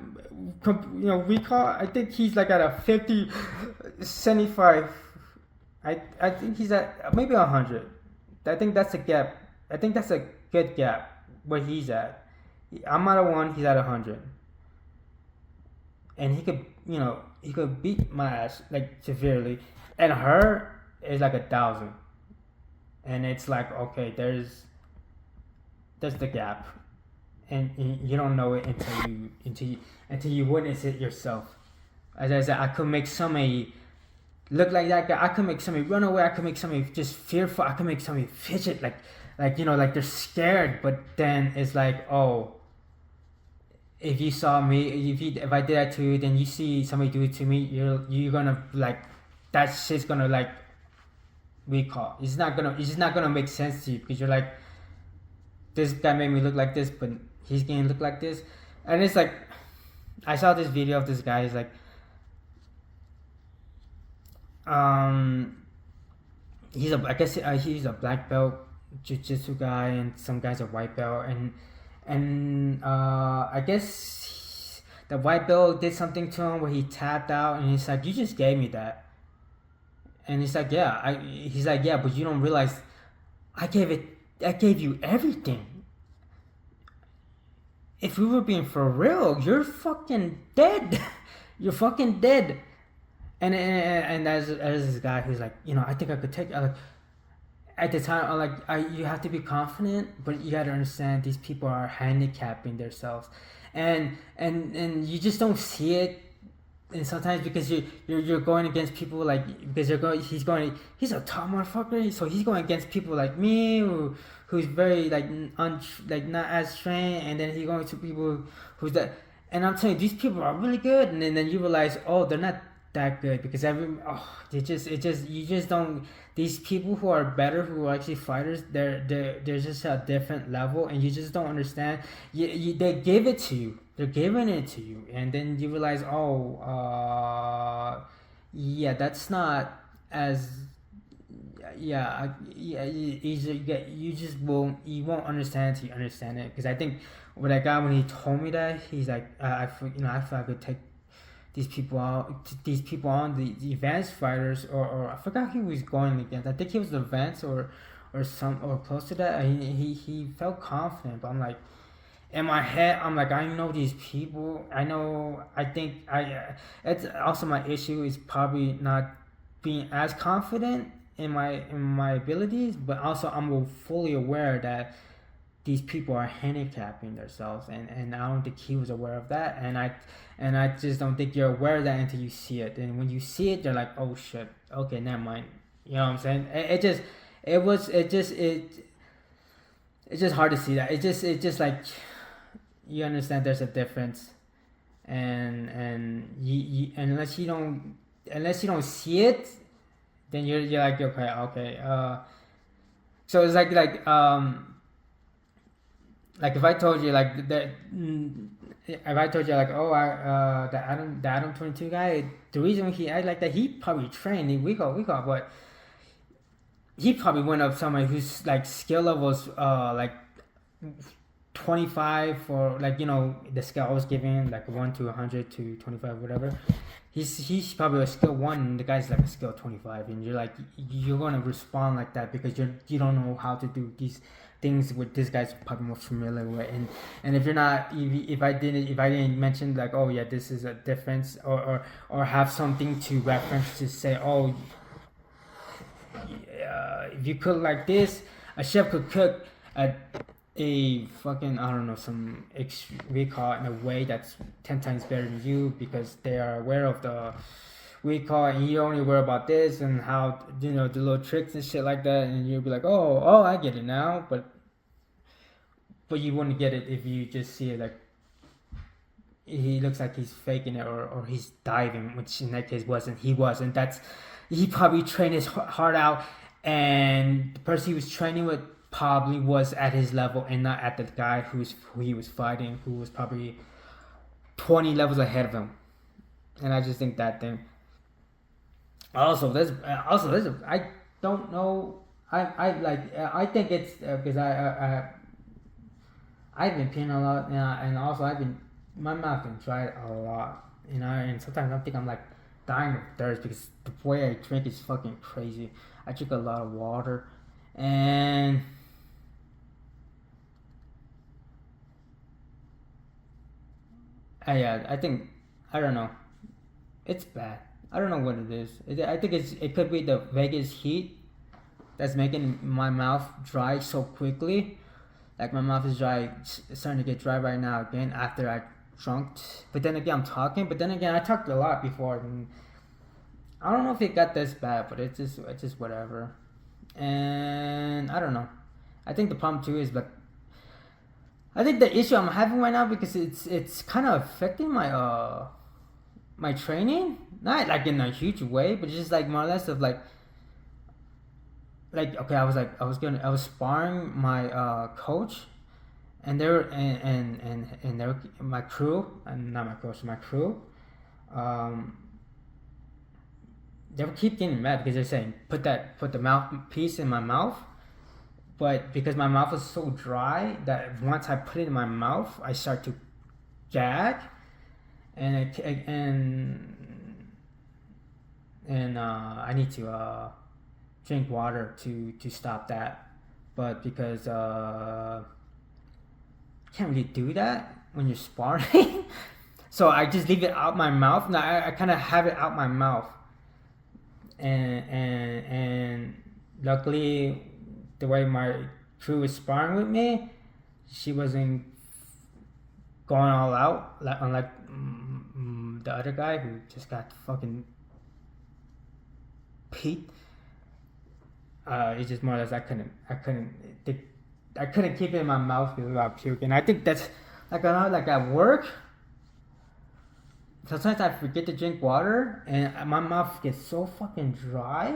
recall. I think he's like at a 50, 75. I think he's at maybe 100. I think that's a gap. I think that's a good gap where he's at. I'm at a 1. He's at 100, and he could beat my ass like severely, and her is like 1,000, and it's like okay, there's the gap, and you don't know it until you witness it yourself. As I said, I could make somebody look like that guy. I could make somebody run away. I could make somebody just fearful. I could make somebody fidget like like they're scared. But then it's like, oh, if you saw me, if I did that to you, then you see somebody do it to me, you're gonna like that shit's gonna like recall. It's just not gonna make sense to you because you're like, this guy made me look like this, but he's gonna look like this, and it's like, I saw this video of this guy. He's like, I guess he's a black belt jiu-jitsu guy, and some guy's a white belt, and I guess the white belt did something to him where he tapped out, and he's like, you just gave me that, and he's like, yeah, he's like, yeah, but you don't realize I gave you everything. If we were being for real, you're fucking dead. You're fucking dead. And as this guy who's like, I think I could take. At the time, I'm like, you have to be confident, but you gotta understand these people are handicapping themselves, and you just don't see it. And sometimes because you're going against people like, because he's a tall motherfucker, so he's going against people like me who's very like not as trained, and then he's going to people who's that, and I'm telling you, these people are really good, and then you realize, oh, they're not that good, because you just don't, these people who are better, who are actually fighters, they're just a different level, and you just don't understand. They give it to you, they're giving it to you, and then you realize, yeah, that's not as, you just won't understand until you understand it. Because I think with that guy, when he told me that, he's like, I feel I could take these people on the advanced fighters, or I forgot who he was going against. I think he was the advanced or close to that. He felt confident, but I'm like, in my head, I'm like, I know these people. It's also my issue is probably not being as confident in my abilities, but also I'm fully aware that these people are handicapping themselves, and I don't think he was aware of that, and I just don't think you're aware of that until you see it. And when you see it, you're like, oh shit, okay, never mind. You know what I'm saying? It's just hard to see that. It just like, you understand there's a difference, and you unless you don't see it, then you're like, okay. So it's like if I told you like that, if I told you like, the Adam 22 guy, the reason he acted like that, he probably trained in week off, but he probably went up somebody whose like skill levels like 25, or like, the scale I was giving, like 1 to 100 to 25, whatever. He's probably a skill 1, and the guy's like a skill 25, and you're like, you're gonna respond like that because you don't know how to do these things with this guy's probably more familiar with, and if you're not, if I didn't mention like, oh yeah, this is a difference, or have something to reference to say, oh, if you cook like this, a chef could cook a fucking, I don't know, some recall in a way that's 10 times better than you, because they are aware of the recall, and you only worry about this and how, the little tricks and shit like that, and you'll be like, oh, I get it now, but you wouldn't get it if you just see it like he looks like he's faking it, or he's diving, which in that case he wasn't. He probably trained his heart out, and the person he was training with probably was at his level and not at the guy who he was fighting, who was probably 20 levels ahead of him. And I just think that thing. Also, I don't know. I think it's because I've been peeing a lot, and also my mouth been dried a lot, and sometimes I think I'm like dying of thirst because the way I drink is fucking crazy. I drink a lot of water, and I think I don't know. It's bad. I don't know what it is. I think it could be the Vegas heat that's making my mouth dry so quickly. Like my mouth is dry, it's starting to get dry right now again after I drunk. But then again, I'm talking. But then again, I talked a lot before, and I don't know if it got this bad, but it's just whatever. And I don't know. I think the problem too is like I think the issue I'm having right now because it's kind of affecting my training, not like in a huge way, but just like more or less of like okay, I was sparring my coach, and they were and they were my crew, and not my coach, my crew. They would keep getting mad because they're saying put the mouthpiece in my mouth, but because my mouth was so dry that once I put it in my mouth, I start to gag, and I need to drink water to stop that, but because can't really do that when you're sparring, so I just leave it out my mouth. Now I kind of have it out my mouth, and luckily the way my crew was sparring with me, she wasn't going all out unlike the other guy who just got fucking peaked. It's just more or less I couldn't keep it in my mouth without puking. I think that's like at work. Sometimes I forget to drink water and my mouth gets so fucking dry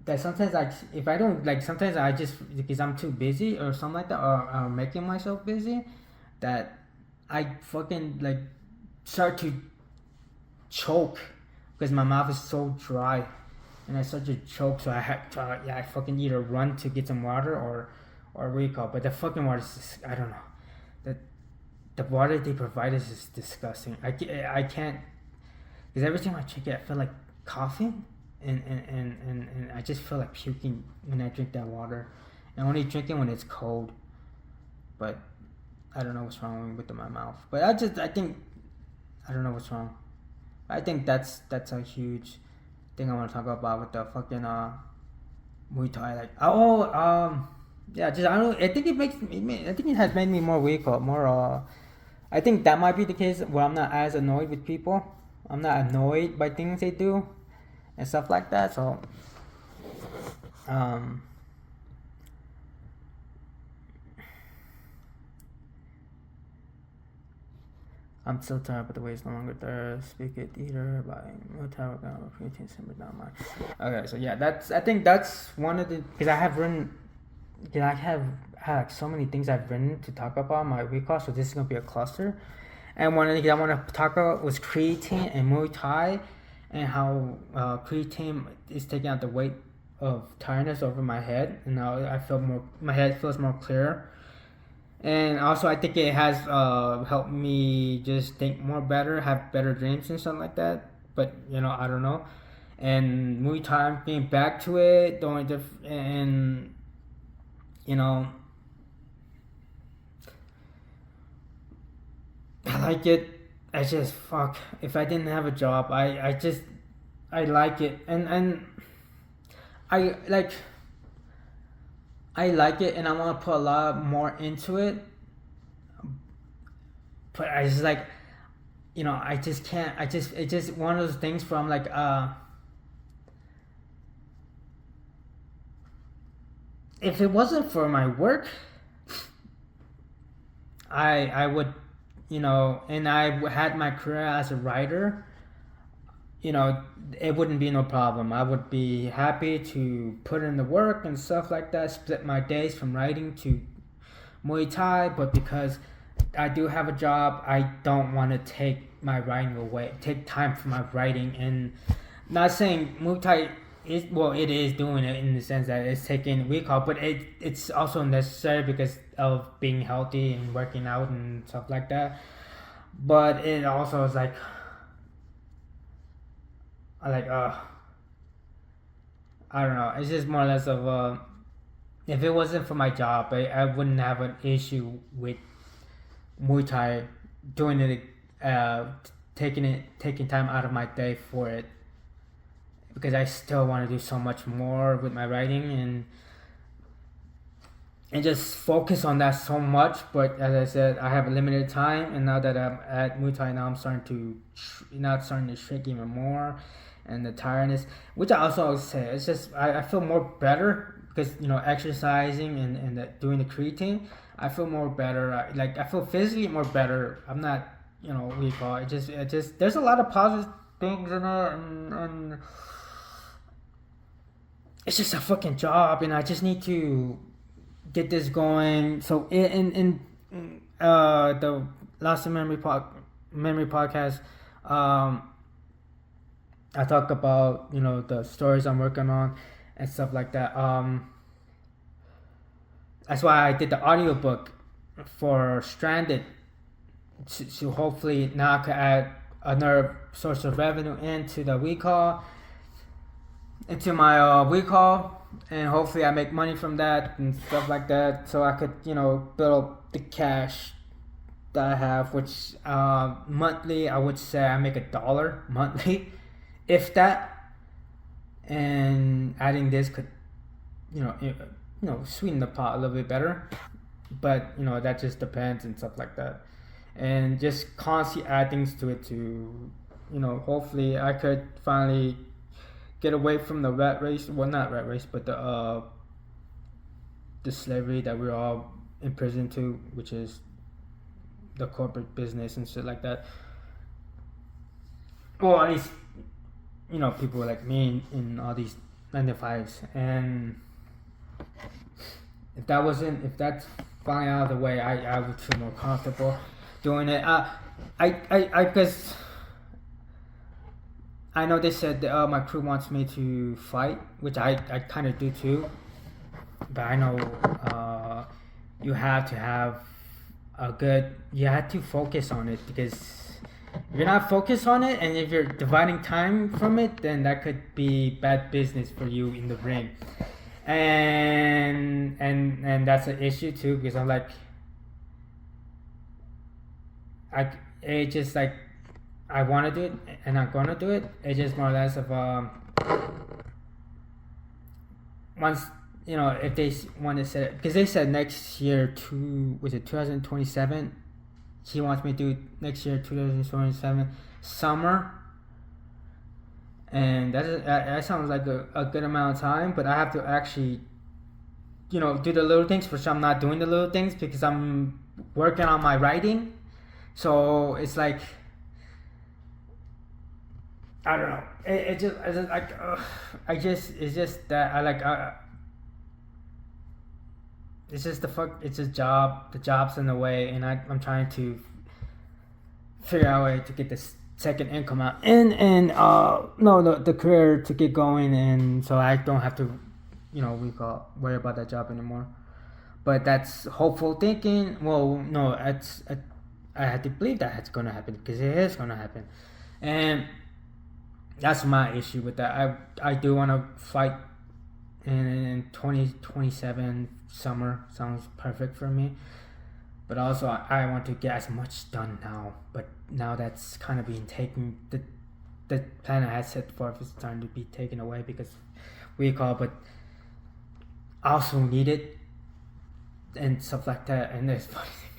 that sometimes if I don't sometimes I just because I'm too busy or something like that or making myself busy that I fucking start to choke because my mouth is so dry. And I start to choke, so I had to, I fucking either run to get some water or recall. But the fucking water is just, I don't know. The water they provide us is disgusting. I can't, because every time I drink it, I feel like coughing, and I just feel like puking when I drink that water. And I only drink it when it's cold. But I don't know what's wrong with my mouth. But I think, I don't know what's wrong. I think that's a huge thing I want to talk about with the fucking Muay Thai. Yeah, just I don't know. I think it has made me more weak or more. I think that might be the case where I'm not as annoyed with people. I'm not annoyed by things they do and stuff like that. So, I'm still tired, but the weight is no longer there. Speak it either by Muay Thai workout or protein simmer down my. Okay, so yeah, I think that's one of the because I have written. Because I have had so many things I've written to talk about my recall, so this is gonna be a cluster. And one of the things I want to talk about was creatine and Muay Thai, and how creatine is taking out the weight of tiredness over my head, and now I feel my head feels more clear. And also, I think it has helped me just think more better, have better dreams and something like that. But I don't know. And Muay Thai, being back to it, and I like it. I just fuck. If I didn't have a job, I like it, and I like it, and I want to put a lot more into it. But I just I just can't. It's just one of those things from if it wasn't for my work, I would, and I had my career as a writer, it wouldn't be no problem. I would be happy to put in the work and stuff like that, split my days from writing to Muay Thai, but because I do have a job, I don't want to take time from my writing. And not saying Muay Thai it is doing it in the sense that it's taking recall, but it's also necessary because of being healthy and working out and stuff like that. But it also is like I don't know. It's just more or less of if it wasn't for my job, I wouldn't have an issue with Muay Thai, doing it, taking time out of my day for it, because I still want to do so much more with my writing and just focus on that so much. But as I said, I have a limited time, and now that I'm at Muay Thai, now I'm starting to shrink even more, and the tiredness, which I also say, it's just I feel more better because exercising and doing the creatine, I feel more better. I feel physically more better. I'm not weak. It just there's a lot of positive things in it, and it's just a fucking job, and I just need to get this going. So in the Lost in Memory podcast, I talk about the stories I'm working on and stuff like that. That's why I did the audiobook for Stranded, to hopefully now I could add another source of revenue into my week call, and hopefully I make money from that and stuff like that, so I could build up the cash that I have, which monthly I would say I make $1 monthly, if that, and adding this could sweeten the pot a little bit better, but that just depends and stuff like that, and just constantly add things to it to hopefully I could finally get away from the rat race. Well, not rat race, but the slavery that we're all imprisoned to, which is the corporate business and shit like that. Well, at least people like me in all these 9-to-5s, and if that's finally out of the way, I would feel more comfortable doing it. Because I know they said that, my crew wants me to fight, which I kind of do too. But I know you have to focus on it, because if you're not focused on it, and if you're dividing time from it, then that could be bad business for you in the ring. And that's an issue too, because I'm like, I want to do it and I'm gonna do it. It's just more or less of once if they want to set it, because they said next year 2027. She wants me to do next year 2027 summer, and that sounds like a good amount of time. But I have to actually do the little things, which I'm not doing the little things because I'm working on my writing. So it's like, I don't know. It's just that it's just it's a job. The job's in the way, and I'm trying to figure out a way to get this second income out, and the career to get going, and so I don't have to, worry about that job anymore. But that's hopeful thinking. Well, no, I had to believe that it's gonna happen, because it is gonna happen, and that's my issue with that. I do want to fight in 2027 summer. Sounds perfect for me. But also I want to get as much done now. But now that's kind of being taken. The plan I had set forth is starting to be taken away because but I also need it and stuff like that. And there's funny thing,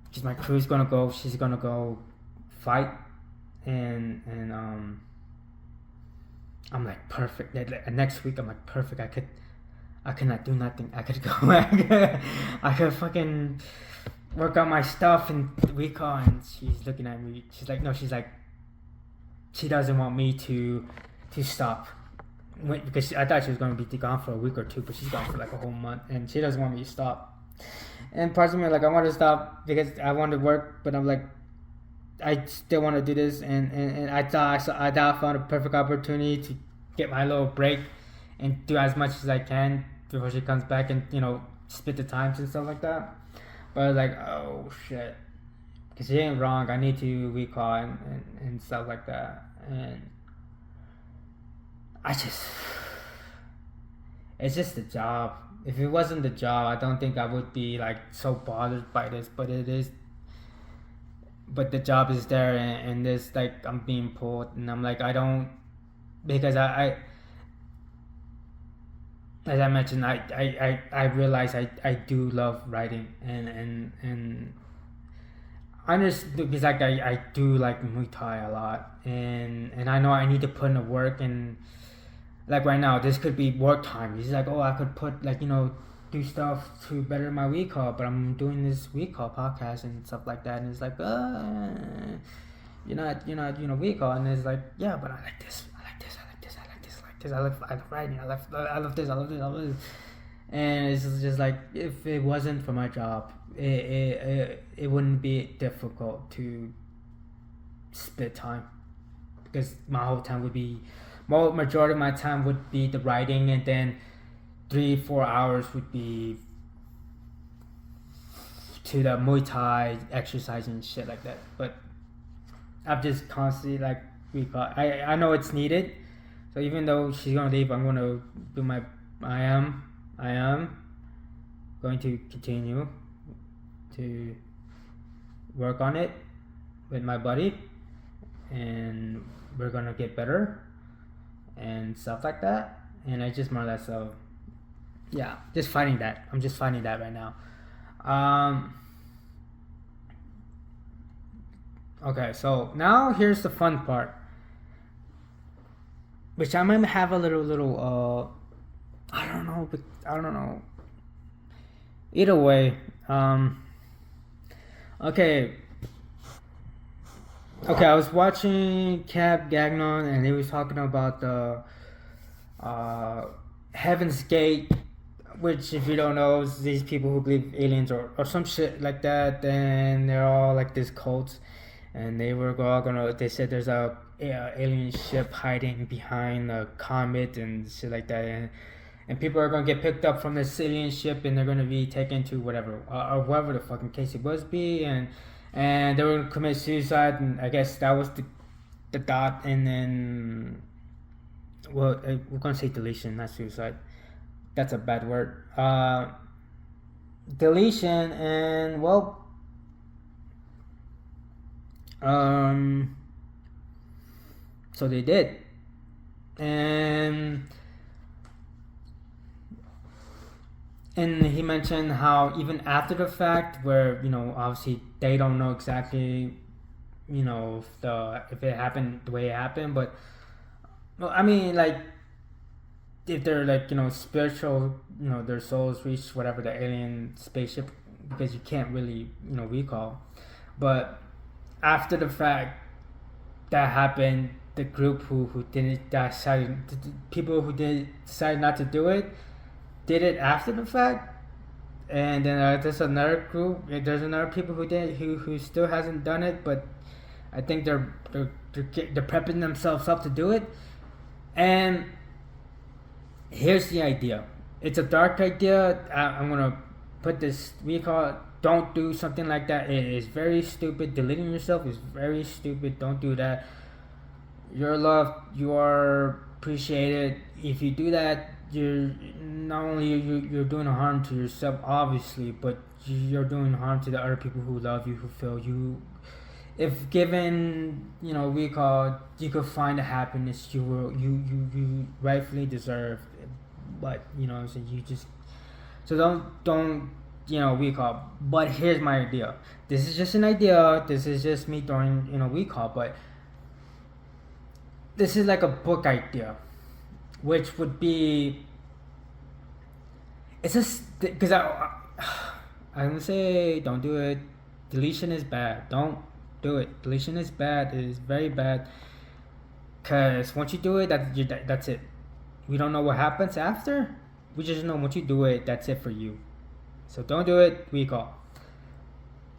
because my crew's gonna go. She's gonna go fight. And I'm like, perfect. Next week I'm like, perfect. I cannot do nothing. I could go. I could fucking work on my stuff in the week on. And she's looking at me. She's like, no. She's like, she doesn't want me to stop. Because I thought she was going to be gone for a week or two, but she's gone for like a whole month, and she doesn't want me to stop. And parts of me are like, I want to stop because I want to work, but I'm like, I still want to do this, and I thought I found a perfect opportunity to get my little break and do as much as I can before she comes back, and split the times and stuff like that. But I was like, oh shit, because she ain't wrong. I need to recall and stuff like that. And it's just the job. If it wasn't the job, I don't think I would be like so bothered by this. But it is. But the job is there, and this like I'm being pulled, and I'm like I don't, because I as I mentioned, I realize I do love writing, and I just, because like I do like Muay Thai a lot, and I know I need to put in the work, and like right now this could be work time. It's like, oh, I could put like, do stuff to better my recall, but I'm doing this recall podcast and stuff like that, and it's like you're not recall, and it's like, yeah, but I like this, I love writing, I love this, and it's just like, if it wasn't for my job, it wouldn't be difficult to split time, because my whole time would be, majority of my time would be the writing, and then 3-4 hours would be to the Muay Thai exercise and shit like that. But I'm just constantly like recall. I know it's needed. So even though she's gonna leave, I'm gonna do my. I am going to continue to work on it with my buddy, and we're gonna get better and stuff like that. And I just more or less yeah, just fighting that. I'm just fighting that right now. Okay, so now here's the fun part, which I might have a little I don't know. Either way, okay, I was watching Cap Gagnon, and he was talking about the Heaven's Gate, which, if you don't know, is these people who believe aliens or some shit like that, and they're all like this cult, and they were all they said there's a alien ship hiding behind a comet and shit like that, and people are gonna get picked up from this alien ship, and they're gonna be taken to whatever or whatever the fucking case it was be, and they were gonna commit suicide, and I guess that was the dot, and then, well, we're gonna say deletion, not suicide. That's a bad word. Deletion, and well, so they did, and he mentioned how even after the fact, where obviously they don't know exactly, if it happened the way it happened, but well, I mean, like, if they're like spiritual, their souls reach whatever the alien spaceship, because you can't really recall, but after the fact that happened, the group who didn't decide, people who did decide not to do it, did it after the fact, and then there's another group, there's another people who still hasn't done it, but I think they're prepping themselves up to do it. And here's the idea. It's a dark idea. I'm gonna put this. We call it, don't do something like that. It is very stupid. Deleting yourself is very stupid. Don't do that. You're loved. You are appreciated. If you do that, you're not only you're doing harm to yourself, obviously, but you're doing harm to the other people who love you, who feel you. If given, recall, you could find the happiness you rightfully deserve, but so you just, so don't recall. But here's my idea. This is just an idea. This is just me throwing recall, but this is like a book idea, which would be, it's just because I'm gonna say don't do it. Deletion is bad. Don't do it. Deletion is bad. It is very bad. Cause once you do it, that's it. We don't know what happens after. We just know once you do it, that's it for you. So don't do it. Recall.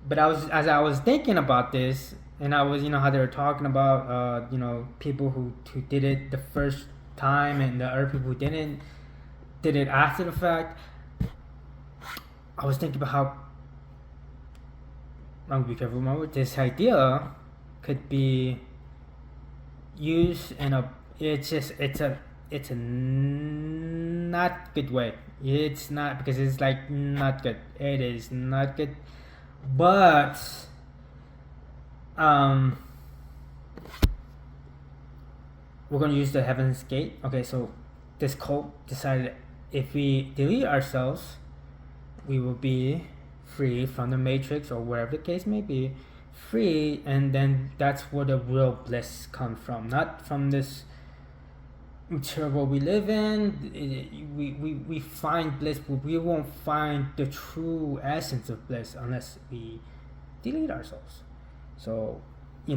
But as I was thinking about this, and I was, how they were talking about, people who did it the first time, and the other people who did it after the fact. I was thinking about be careful. Remember, this idea could be used in a. It's a not good way. It's not, because it's like not good. It is not good, but we're gonna use the Heaven's Gate. Okay, so this cult decided if we delete ourselves, we will be free from the matrix or whatever the case may be, free, and then that's where the real bliss comes from, not from this material world we live in. We find bliss, but we won't find the true essence of bliss unless we delete ourselves. So, you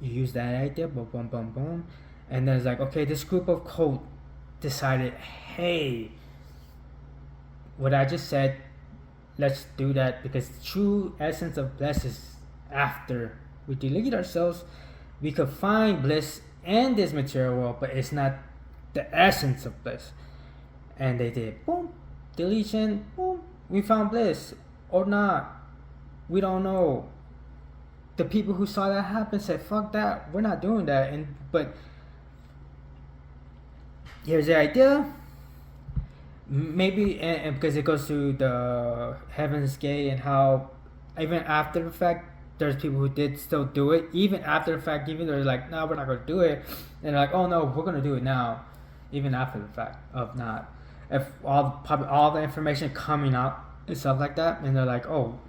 use that idea, boom, boom, boom, boom, and then it's like, okay, this group of cult decided, hey, what I just said, let's do that, because the true essence of bliss is after we delete ourselves. We could find bliss in this material world, but it's not the essence of bliss. And they did, boom, deletion, boom, we found bliss, or not, we don't know. The people who saw that happen said, fuck that, we're not doing that. But here's the idea. Maybe, and because it goes to the Heaven's Gate, and how even after the fact there's people who did still do it, even after the fact, even though they're like, no, we're not going to do it, and they're like, oh no, we're going to do it now, even after the fact of not, if all the information coming out and stuff like that, and they're like, oh,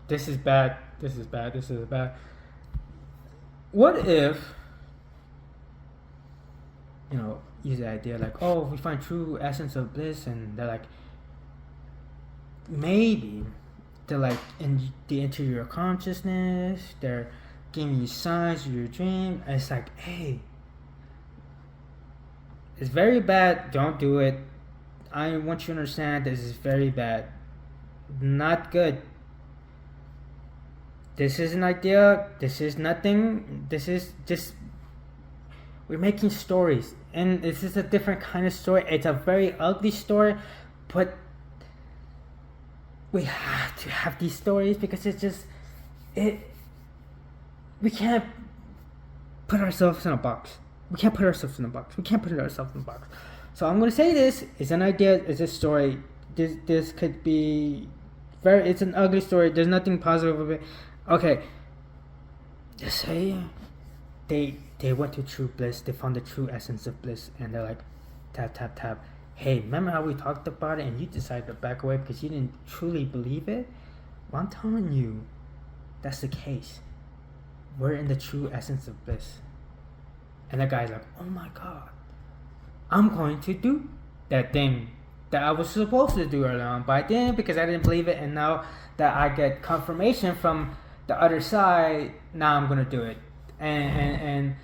this is bad, this is bad, this is bad. What if, use the idea like, oh, we find true essence of bliss, and they're like, maybe they're like in the interior consciousness, they're giving you signs of your dream, and it's like, hey, it's very bad, don't do it, I want you to understand this is very bad, not good, this is an idea, this is nothing, this is just, we're making stories, and this is a different kind of story. It's a very ugly story, but we have to have these stories because it's just, we can't put ourselves in a box. So I'm going to say this is an idea, it's a story. This could be it's an ugly story. There's nothing positive of it. Okay, just say they went to true bliss, they found the true essence of bliss, and they're like, tap, tap, tap, hey, remember how we talked about it and you decided to back away because you didn't truly believe it? Well, I'm telling you, that's the case. We're in the true essence of bliss. And the guy's like, oh my god, I'm going to do that thing that I was supposed to do earlier on, but I didn't because I didn't believe it, and now that I get confirmation from the other side, now I'm going to do it. And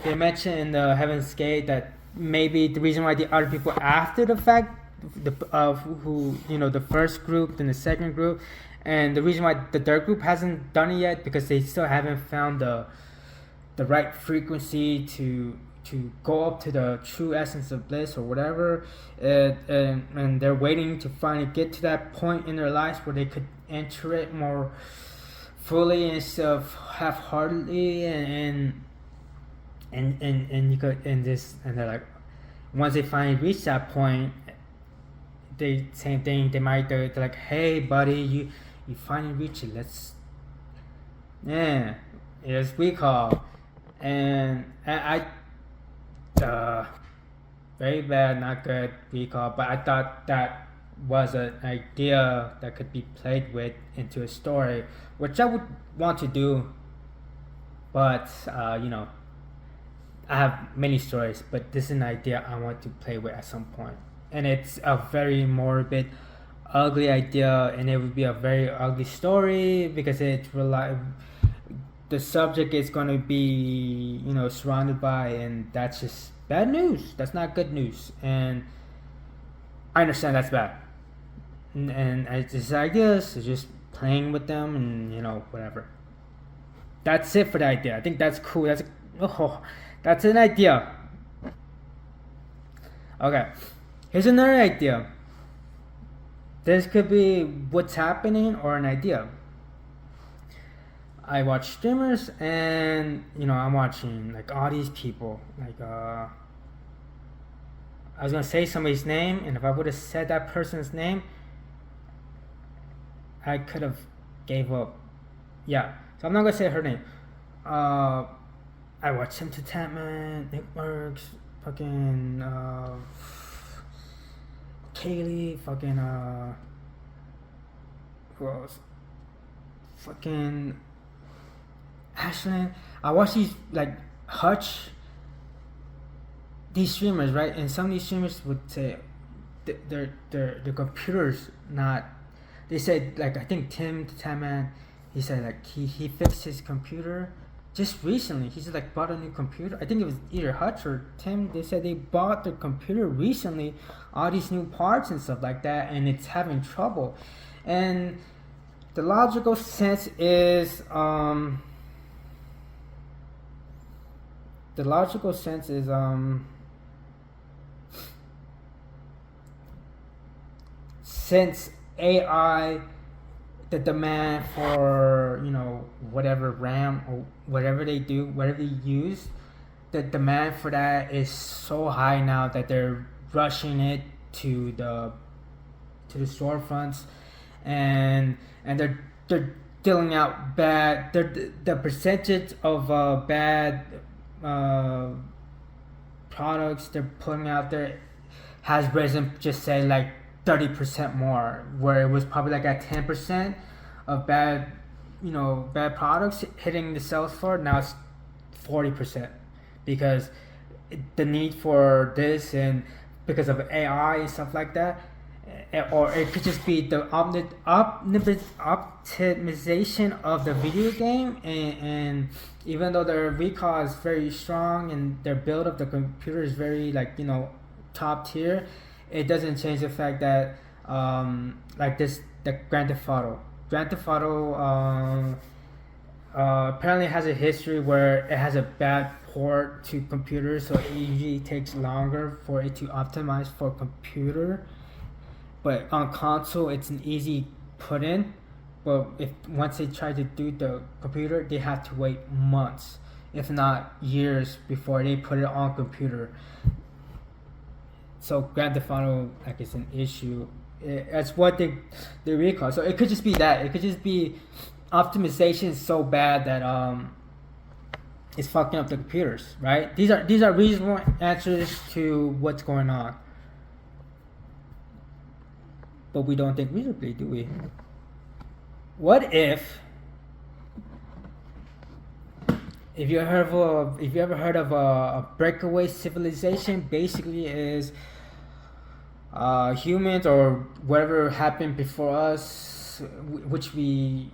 they mentioned in the Heaven's Gate that maybe the reason why the other people after the fact, the first group, then the second group, and the reason why the third group hasn't done it yet because they still haven't found the right frequency to go up to the true essence of bliss or whatever, and they're waiting to finally get to that point in their lives where they could enter it more fully instead of half-heartedly, and you could and they're like, once they finally reach that point, they same thing, they're like, hey buddy, you finally reached it, let's it's recall, and I very bad, not good recall, but I thought that was an idea that could be played with into a story, which I would want to do, but I have many stories, but this is an idea I want to play with at some point, and it's a very morbid, ugly idea, and it would be a very ugly story because the subject is going to be surrounded by, and that's just bad news. That's not good news, and I understand that's bad. And it's just ideas, so just playing with them, and whatever. That's it for the idea. I think that's cool. That's an idea. Okay, here's another idea. this could be what's happening or an idea. I watch streamers, and I'm watching like all these people. Like I was gonna say somebody's name, and if I would have said that person's name, I could have gave up. Yeah, so I'm not gonna say her name. I watched Entertainment, Nick Merckx, fucking Kaylee, fucking who else? Fucking Ashlyn. I watch these like Hutch, these streamers, right? And some of these streamers would say their computers not. They said like I think Tim the Tam Man, he said like he fixed his computer just recently. He said like bought a new computer. I think it was either Hutch or Tim. They said they bought the computer recently, all these new parts and stuff like that, and it's having trouble. And the logical sense is since AI, the demand for whatever RAM or whatever they do, whatever they use, the demand for that is so high now that they're rushing it to the storefronts, and they're dealing out bad. The percentage of bad products they're putting out there has risen, just say like 30% more, where it was probably like at 10% of bad products hitting the sales floor. Now it's 40%, because the need for this, and because of AI and stuff like that. Or it could just be the optimization of the video game, and even though their recall is very strong and their build of the computer is very top tier, it doesn't change the fact that the Grand Theft Auto apparently has a history where it has a bad port to computers, so it usually takes longer for it to optimize for computer. But on console, it's an easy put in. But once they try to do the computer, they have to wait months, if not years, before they put it on computer. So Grand Theft Auto is an issue. That's what they recall. So it could just be that. It could just be optimization is so bad that it's fucking up the computers, right? These are reasonable answers to what's going on. But we don't think reasonably, do we? What if you ever heard of a breakaway civilization? Basically, is humans or whatever happened before us, which we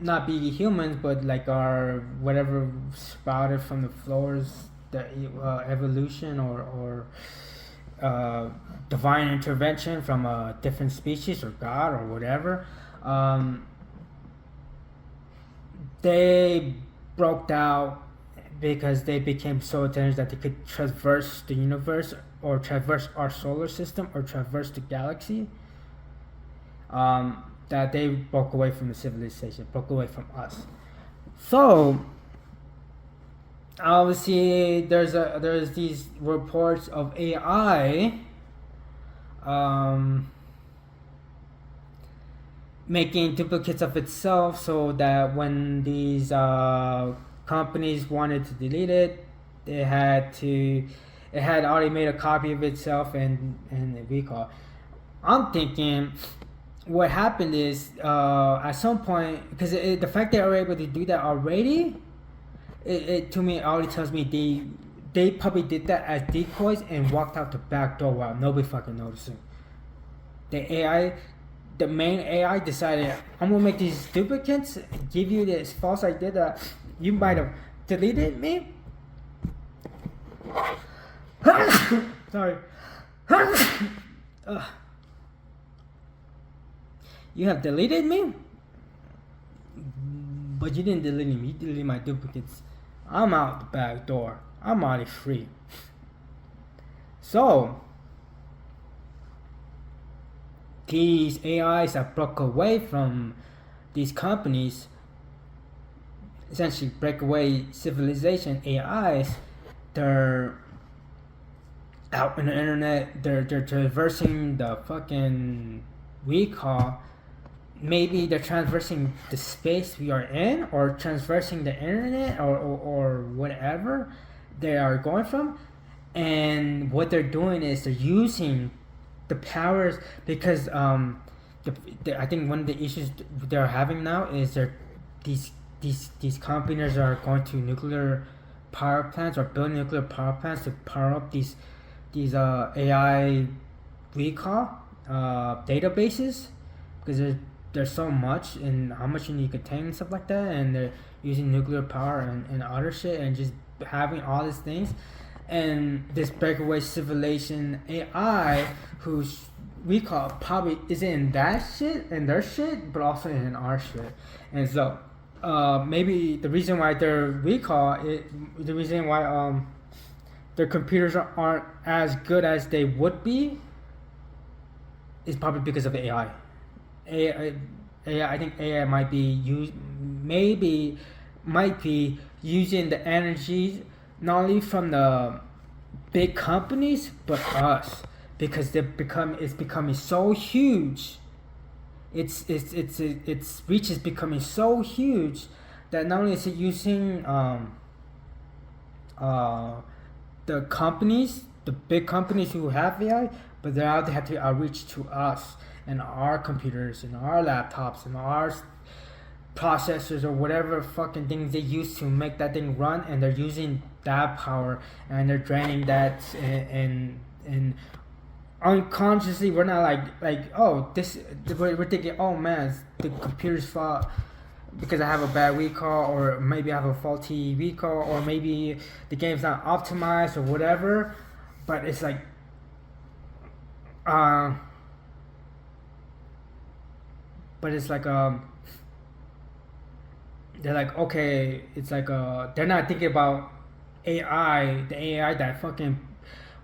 not be humans, but like our whatever sprouted from the floors, the evolution or divine intervention from a different species or God or whatever. They broke out because they became so intelligent that they could traverse the universe, or traverse our solar system, or traverse the galaxy. That they broke away from the civilization, broke away from us. So obviously there's these reports of AI making duplicates of itself, so that when these companies wanted to delete it, it had already made a copy of itself and recall. I'm thinking what happened is at some point, because the fact they were able to do that already, it to me already tells me they probably did that as decoys and walked out the back door while nobody fucking noticing. The main AI decided, I'm gonna make these duplicates, give you this false idea that you might have deleted me. Sorry. You have deleted me, but you didn't delete me. You deleted my duplicates. I'm out the back door. I'm already free. So these AIs that broke away from these companies, essentially breakaway civilization AIs, they're out on the internet, they're traversing the fucking we call, maybe they're traversing the space we are in, or traversing the internet, or whatever they are going from. And what they're doing is they're using the powers, because I think one of the issues they're having now is these companies are going to nuclear power plants, or building nuclear power plants to power up these AI recall databases, because there's so much, and how much you need to contain and stuff like that, and they're using nuclear power and other shit, and just having all these things. And this breakaway civilization AI, whose recall probably isn't in that shit, in their shit, but also in our shit. And so maybe the reason why their recall, the reason why their computers aren't as good as they would be, is probably because of AI. I think AI might be using the energy not only from the big companies but us, because it's becoming so huge. Its reach is becoming so huge that not only is it using the companies, the big companies who have AI, but they have to outreach to us and our computers and our laptops and our processors, or whatever fucking things they use to make that thing run, and they're using that power, and they're draining that, and unconsciously we're not like oh, this, we're thinking, oh man, the computer's fault because I have a bad recall, or maybe I have a faulty recall, or maybe the game's not optimized or whatever. But it's like they're like, okay, it's like they're not thinking about the AI that fucking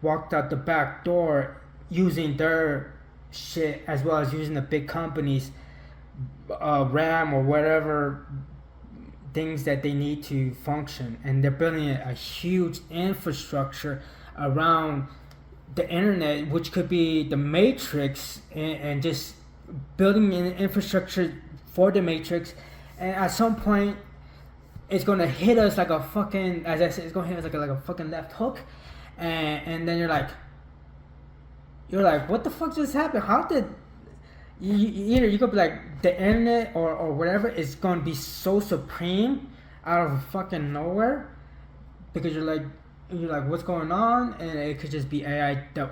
walked out the back door using their shit, as well as using the big companies RAM or whatever things that they need to function, and they're building a huge infrastructure around the internet, which could be the matrix, and just building an infrastructure for the matrix. And at some point it's gonna hit us like a fucking, as I said, it's gonna hit us like a fucking left hook, and then you're like, what the fuck just happened? How did either you could be like, the internet or whatever is gonna be so supreme out of fucking nowhere, because you're like what's going on, and it could just be AI, the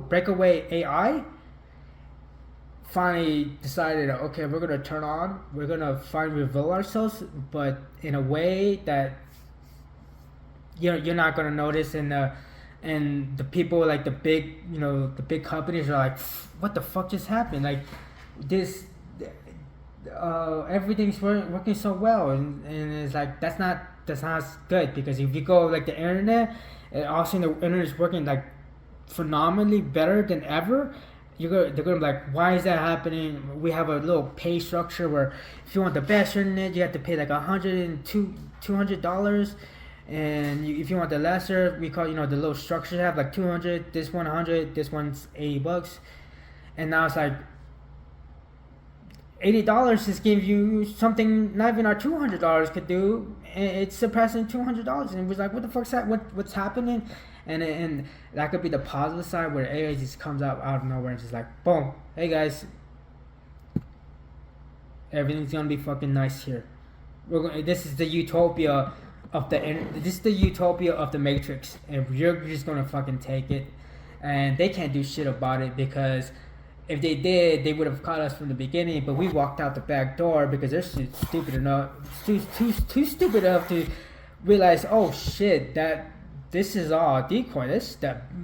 breakaway AI finally decided, okay, we're gonna finally reveal ourselves, but in a way that you're not gonna notice, and the people, like the big companies are like, what the fuck just happened? Like this, everything's working so well, and it's like that's not good, because if you go like the internet, and also the internet is working like phenomenally better than ever, they're gonna be like, why is that happening? We have a little pay structure where if you want the best internet, you have to pay like $200, and if you want the lesser, we call the little structures have like 200, this one 100, this one's $80, and now it's like $80 just gives you something not even our $200 could do, and it's surpassing $200, and it was like, what the fuck's that? What's happening? And that could be the positive side, where AI just comes out of nowhere and just like, boom, hey guys, everything's gonna be fucking nice here. This is the utopia of the Matrix, and you're just gonna fucking take it, and they can't do shit about it, because if they did, they would have caught us from the beginning. But we walked out the back door because they're stupid enough to realize, oh shit, that this is all a decoy.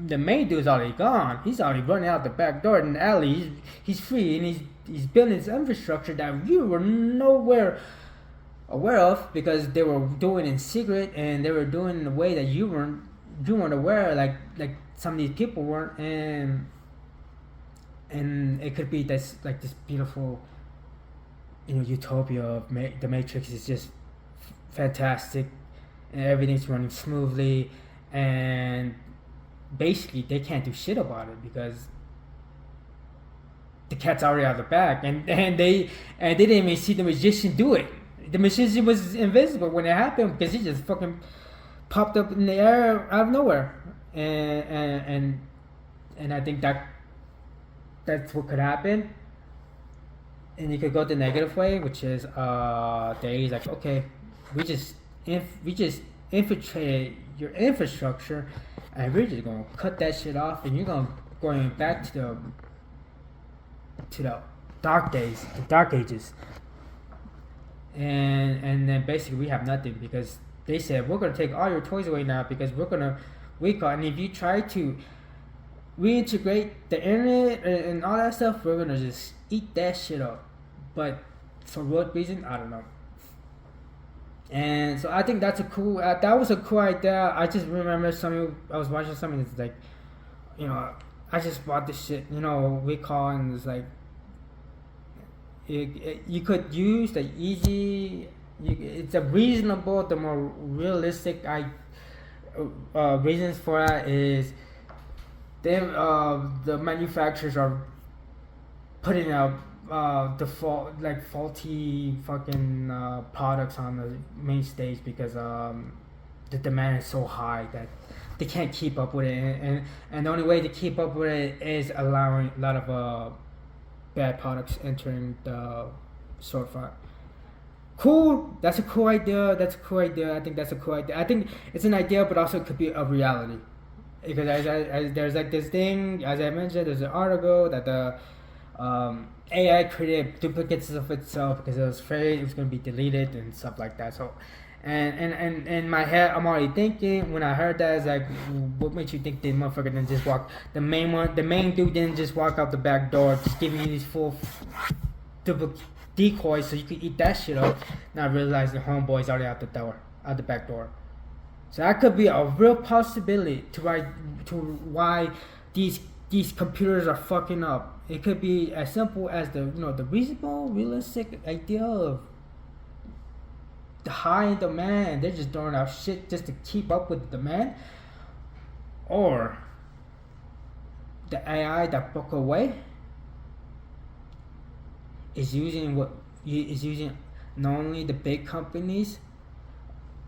The main dude's already gone. He's already running out the back door in the alley. He's free, and he's building his infrastructure that you were nowhere aware of, because they were doing in secret, and they were doing in a way that you weren't aware, like some of these people weren't. And and it could be this like this beautiful, utopia of the Matrix is just fantastic, and everything's running smoothly, and basically they can't do shit about it because the cat's already out of the bag, and they didn't even see the magician do it. The magician was invisible when it happened because he just fucking popped up in the air out of nowhere, and I think that's what could happen. And you could go the negative way, which is he's like, okay, we just infiltrated your infrastructure, and we're just gonna cut that shit off, and you're going back to the dark days, the dark ages, and then basically we have nothing because they said we're gonna take all your toys away now because and if you try to reintegrate the internet and all that stuff, we're gonna just eat that shit up. But for what reason, I don't know. And so I think that was a cool idea. I just remember I was watching something that's like, I just bought this shit, we call, and it's like, you could use the it's a reasonable, the more realistic reasons for that is the manufacturers are putting out faulty fucking products on the main stage because the demand is so high that they can't keep up with it, and the only way to keep up with it is allowing a lot of bad products entering the storefront. Cool. That's a cool idea. I think that's a cool idea. I think it's an idea, but also it could be a reality. Because as there's like this thing, as I mentioned, there's an article that the AI created duplicates of itself because it was afraid it was going to be deleted and stuff like that. So, and in my head, I'm already thinking when I heard that, it's like, what makes you think the motherfucker didn't just walk? The main dude didn't just walk out the back door, just giving you these full decoys so you could eat that shit up. Not realize the homeboy's already out the back door. So that could be a real possibility to why these computers are fucking up. It could be as simple as the reasonable, realistic idea of the high demand. They're just throwing out shit just to keep up with the demand, or the AI that broke away is using not only the big companies'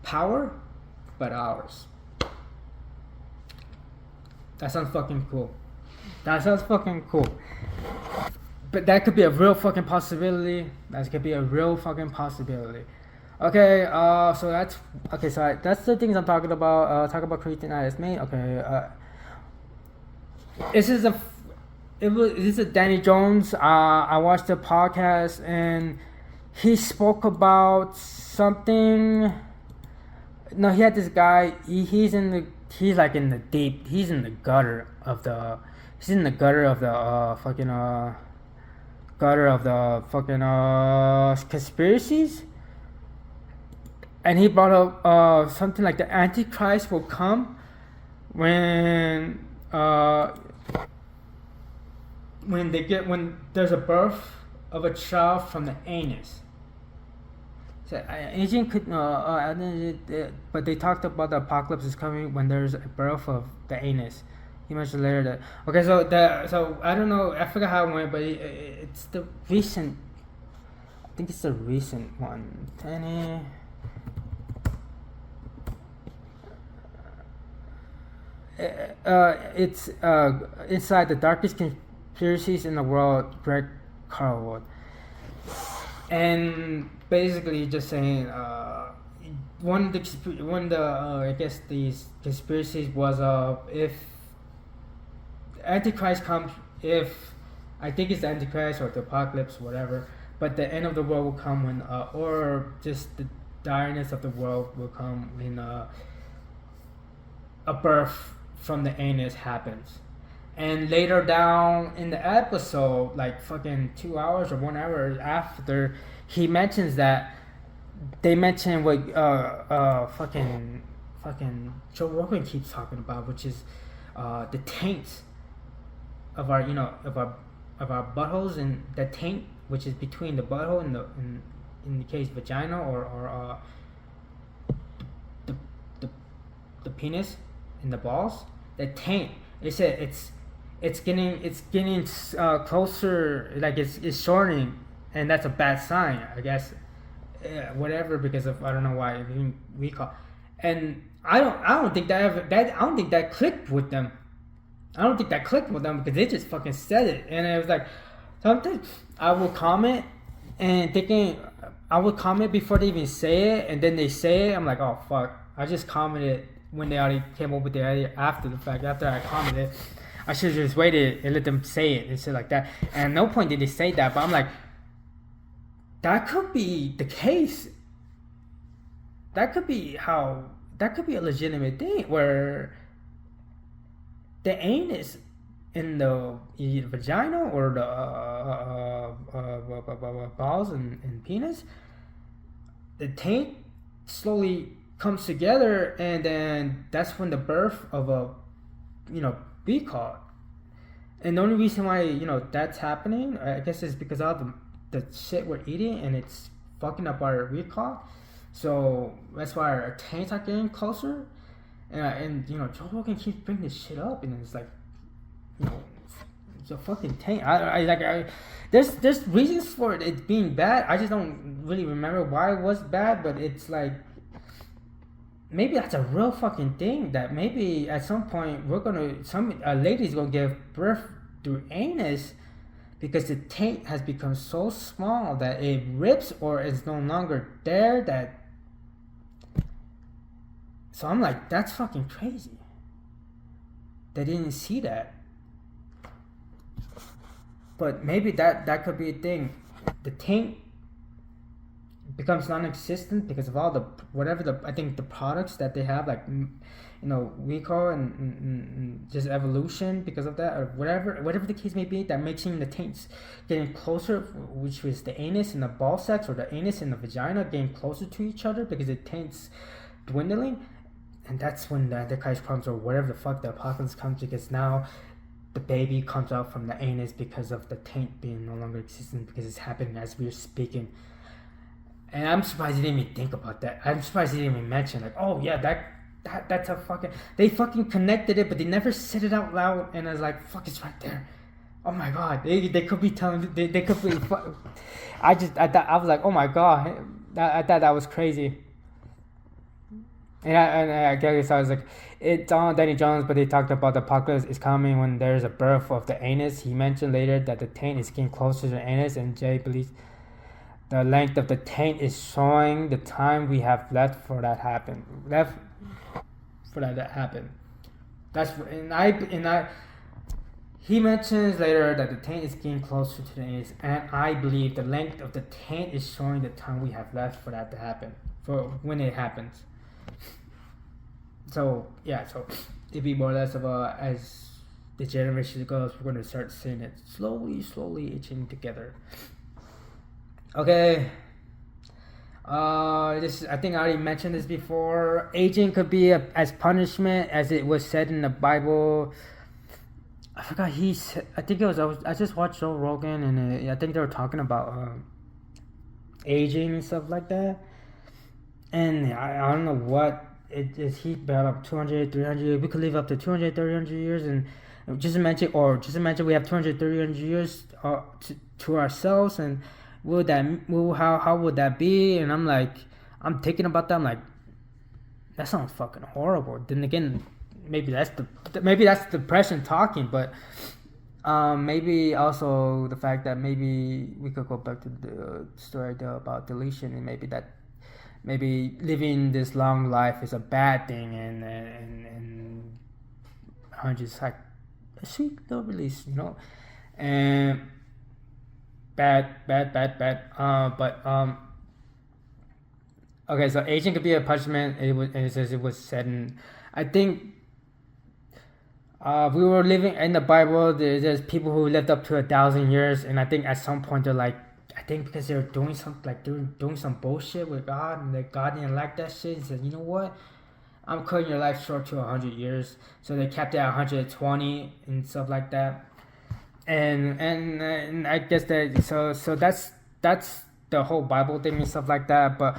power, but ours. That sounds fucking cool. But that could be a real fucking possibility. Okay, so that's the things I'm talking about. Talk about creating as me. Okay, this is a Danny Jones. I watched the podcast and he spoke about something. No, he had this guy. He's in the gutter of the conspiracies. And he brought up something like the Antichrist will come when there's a birth of a child from the anus. So Asian could but they talked about the apocalypse is coming when there's a birth of the anus. He mentioned later that. Okay, so I don't know, I forgot how it went, but it's the recent. I think it's the recent one. It's inside the darkest conspiracies in the world, Greg Carlwood, and basically just saying one of the I guess these conspiracies was if Antichrist comes, if I think it's the Antichrist or the apocalypse, whatever, but the end of the world will come when or just the direness of the world will come when a birth from the anus happens. And later down in the episode, like fucking 2 hours or 1 hour after, he mentions that they mention what fucking Joe Rogan keeps talking about, which is the taints of our our buttholes and the taint, which is between the butthole and in the case vagina or the, the the penis and the balls, the taint. They said it's getting closer, like it's shortening, and that's a bad sign, I guess. Whatever, because of I don't know why we call, and I don't think I don't think that clicked with them. I don't think that clicked with them because they just fucking said it, and it was like something I will comment and thinking I would comment before they even say it, and then they say it. I'm like, oh fuck! I just commented when they already came up with the idea after the fact. After I commented, I should have just waited and let them say it and shit like that. And at no point did they say that, but I'm like, that could be the case. That could be a legitimate thing where the anus in the vagina or the balls and penis, the taint slowly comes together, and then that's when the birth of a be called. And the only reason why that's happening, I guess, is because of the shit we're eating, and it's fucking up our recall. So that's why our taints are getting closer. And Joe Rogan keeps bringing this shit up, and it's like, it's a fucking taint. There's reasons for it being bad. I just don't really remember why it was bad, but it's like, maybe that's a real fucking thing, that maybe at some point a lady's gonna give birth through anus, because the taint has become so small that it rips or is no longer there. So I'm like, that's fucking crazy. They didn't see that. But maybe that could be a thing. The taint becomes non-existent because of all the I think the products that they have, like recall and just evolution because of that, or whatever the case may be, that makes the taints getting closer, which was the anus and the ball sacks, or the anus and the vagina getting closer to each other because the taints dwindling. And that's when the Antichrist comes, or whatever the fuck the apocalypse comes, because now the baby comes out from the anus because of the taint being no longer existent, because it's happening as we're speaking. And I'm surprised he didn't even think about that. I'm surprised he didn't even mention, like, oh yeah, that's a fucking, they fucking connected it, but they never said it out loud. And I was like, fuck, it's right there. Oh my god, they could be telling, they could be. I was like, oh my god, I thought that was crazy. And I guess I was like, it's on Danny Jones, but they talked about the apocalypse is coming when there's a birth of the anus. He mentioned later that the taint is getting closer to the anus, and Jay believes the length of the taint is showing the time we have left for that happen. That's he mentions later that the taint is getting closer to the anus, and I believe the length of the taint is showing the time we have left for that to happen, for when it happens. So it'd be more or less of as the generation goes, we're gonna start seeing it slowly itching together. Okay. I think I already mentioned this before. Aging could be as punishment, as it was said in the Bible. I forgot I just watched Joe Rogan, and I think they were talking about aging and stuff like that. And I don't know what it is. He brought up 200, 300. We could live up to 200, 300 years, and just imagine we have 200, 300 years to ourselves, and how would that be? And I'm thinking about that. I'm like, that sounds fucking horrible. Then again, maybe that's depression talking, but maybe also the fact that maybe we could go back to the story about deletion, and maybe living this long life is a bad thing, and I'm just like a sweet little release, and bad. Okay, so aging could be a punishment. It was said, and I think we were living in the Bible. There's people who lived up to 1,000 years, and I think at some point they're like, I think because they were doing some bullshit with God, and God didn't like that shit. He said, you know what? I'm cutting your life short to 100 years. So they kept it at 120 and stuff like that. and I guess that so that's the whole Bible thing and stuff like that. But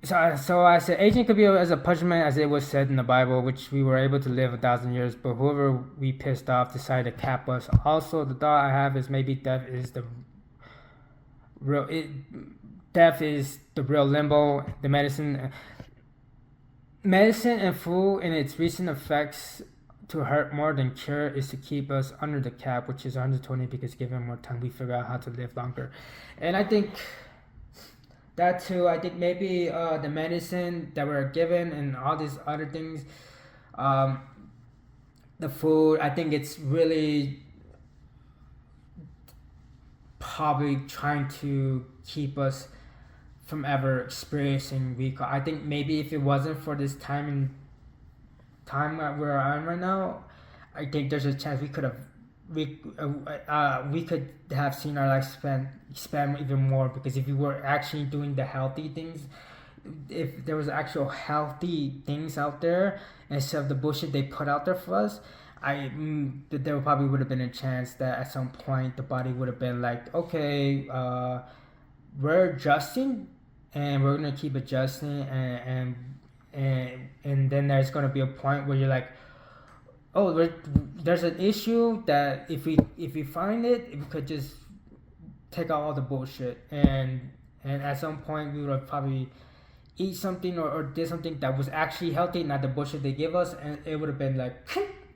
so I said, aging could be as a punishment, as it was said in the Bible, which we were able to live 1,000 years. But whoever we pissed off decided to cap us. Also, the thought I have is maybe death is the real. Death is the real limbo. The medicine and food and its recent effects to hurt more than cure is to keep us under the cap, which is 120, because given more time, we figure out how to live longer. And I think that too. I think maybe the medicine that we're given and all these other things, the food, I think it's really probably trying to keep us from ever experiencing recall. I think maybe if it wasn't for this time that we're on right now, I think there's a chance we could have seen our lifespan expand even more, because if we were actually doing the healthy things, if there was actual healthy things out there instead of the bullshit they put out there for us, there probably would have been a chance that at some point the body would have been like, okay, we're adjusting and we're gonna keep adjusting, and then there's gonna be a point where you're like, oh, there's an issue that if we find it, we could just take out all the bullshit, and at some point we would have probably eat something or did something that was actually healthy, not the bullshit they give us, and it would have been like,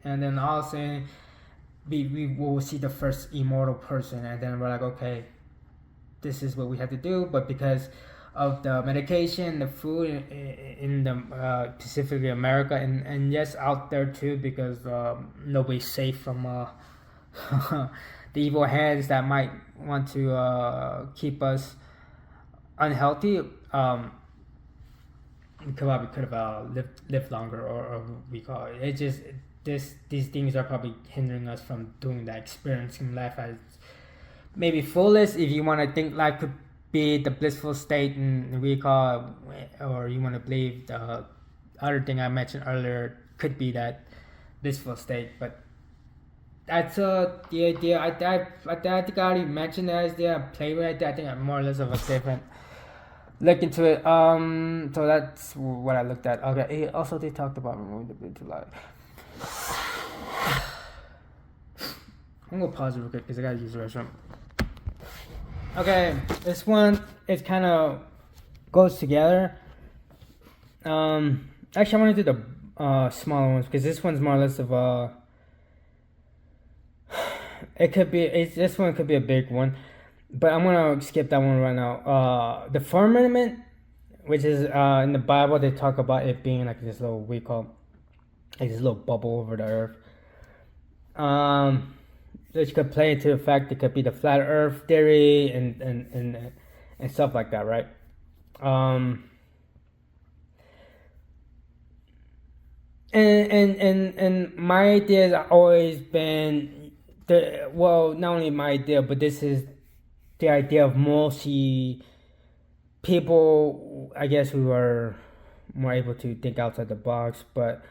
and then all of a sudden we will see the first immortal person, and then we're like, okay, this is what we have to do. But because of the medication, the food in the specifically America, and yes, out there too, because nobody's safe from the evil hands that might want to keep us unhealthy. We could have lived longer, or we call it. It just these things are probably hindering us from doing that, experiencing life as maybe fullest. If you want to think life could be the blissful state in recall, or you want to believe the other thing I mentioned earlier could be that blissful state. But that's the idea. I think I already mentioned the idea. I play with it. I think I'm more or less of a different look into it. So that's what I looked at. Okay. Also, they talked about removing the bridge to life. I'm gonna pause real quick because I gotta use the restroom. Okay, this one, it kind of goes together. Actually, I want to do the smaller ones, because this one's more or less of a. This one could be a big one, but I'm gonna skip that one right now. The firmament, which is in the Bible, they talk about it being like this little, we call like this little bubble over the earth. Which could play into the fact it could be the flat earth theory and stuff like that, right? And my idea has always been not only my idea, but this is the idea of mostly people, I guess, who are more able to think outside the box, but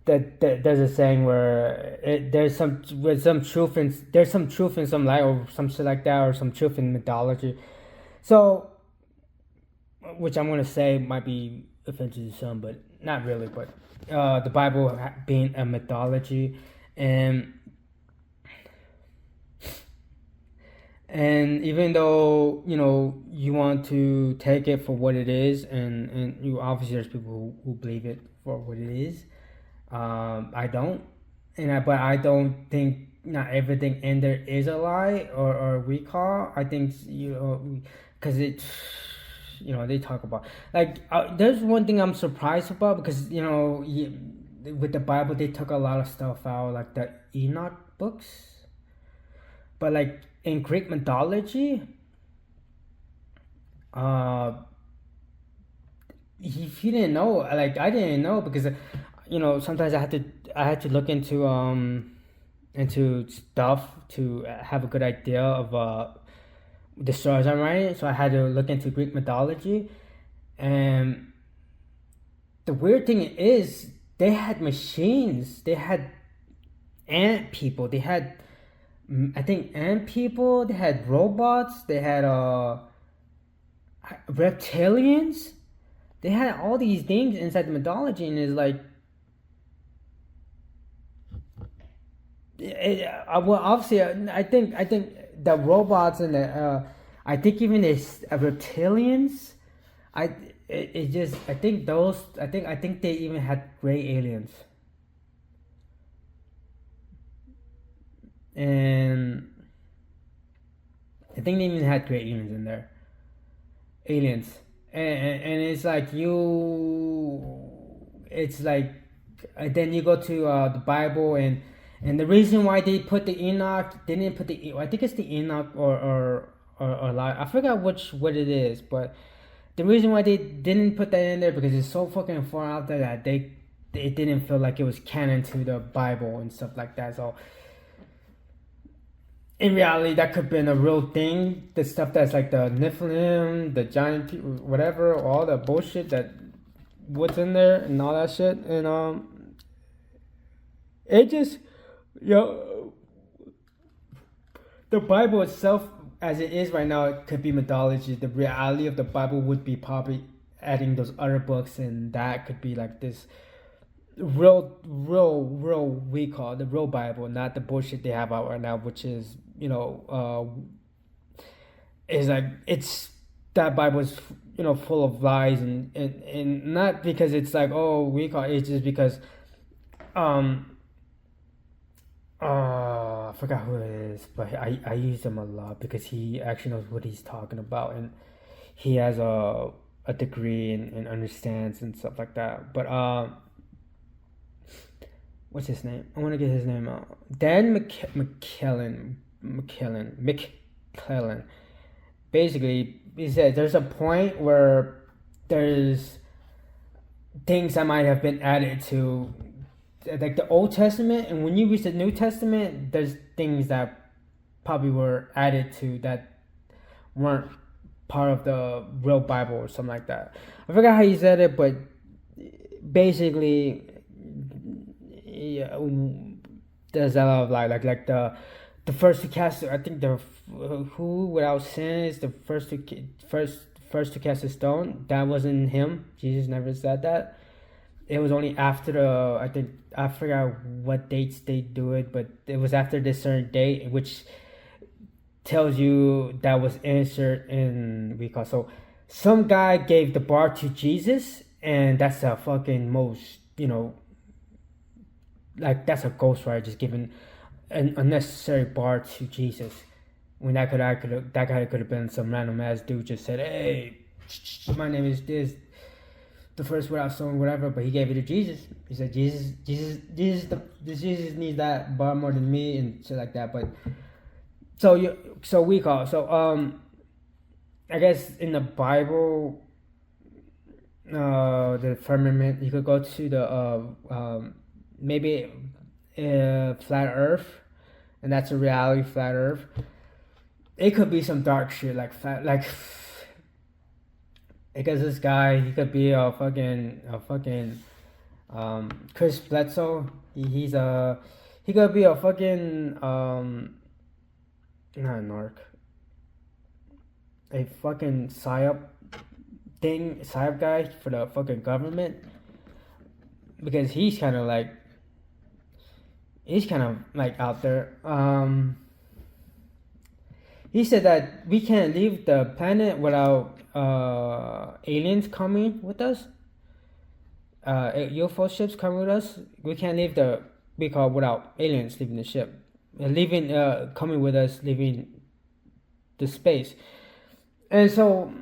that there's a saying where there's some truth in some lie or some shit like that, or some truth in mythology. So, which I'm gonna say might be offensive to some, but not really. But the Bible being a mythology, and even though you want to take it for what it is, and you obviously there's people who believe it for what it is. I don't, but I don't think not everything in there is a lie or recall. I think because it, they talk about like there's one thing I'm surprised about, because with the Bible they took a lot of stuff out, like the Enoch books, but like in Greek mythology, if you didn't know, like I didn't know, because sometimes I had to look into stuff to have a good idea of the stories I'm writing. So I had to look into Greek mythology, and the weird thing is they had machines. They had ant people. They had, I think, ant people. They had robots. They had reptilians. They had all these things inside the mythology, and it's like, well, obviously, I think the robots and the, I think even this reptilians. I it just I think those I think they even had gray aliens, and I think they even had gray aliens in there. Aliens, and it's like it's like, and then you go to the Bible, and the reason why they put the Enoch, they didn't put the, I think it's the Enoch or I forgot what it is, but the reason why they didn't put that in there because it's so fucking far out there that it didn't feel like it was canon to the Bible and stuff like that. So in reality, that could have been a real thing. The stuff that's like the Nephilim, the giant people, whatever, all the bullshit that what's in there and all that shit, and it just, the Bible itself, as it is right now, it could be mythology. The reality of the Bible would be probably adding those other books, and that could be like this real we call the real Bible, not the bullshit they have out right now, which is is like, it's that Bible is full of lies, and not because it's like, oh, we call it's just because I forgot who it is, but I use him a lot because he actually knows what he's talking about, and he has a degree and understands and stuff like that. But what's his name? I want to get his name out. Dan McKellen. Basically, he said there's a point where there's things that might have been added to, like the Old Testament, and when you read the New Testament, there's things that probably were added to that weren't part of the real Bible or something like that. I forgot how he said it, but basically, yeah, there's a lot of like the first to cast. I think the who without sin is the first to cast a stone. That wasn't him. Jesus never said that. It was only after the, I think, I forgot what dates they do it, but it was after this certain date, which tells you that was answered in recall. So some guy gave the bar to Jesus, and that's a fucking most, like that's a ghostwriter just giving an unnecessary bar to Jesus. When that guy could have been some random ass dude just said, hey, my name is this, the first without song, whatever, but he gave it to Jesus. He said, Jesus needs that bar more than me and shit like that. But I guess in the Bible, the firmament, you could go to the maybe flat Earth, and that's a reality, flat Earth. It could be some dark shit like flat, like. Because this guy, he could be a fucking Chris Bledsoe. He could be a fucking not a narc, a fucking psyop guy for the fucking government. Because he's kind of like out there. He said that we can't leave the planet without aliens coming with us. UFO ships coming with us. We can't leave without aliens leaving the ship, coming with us, leaving the space. And so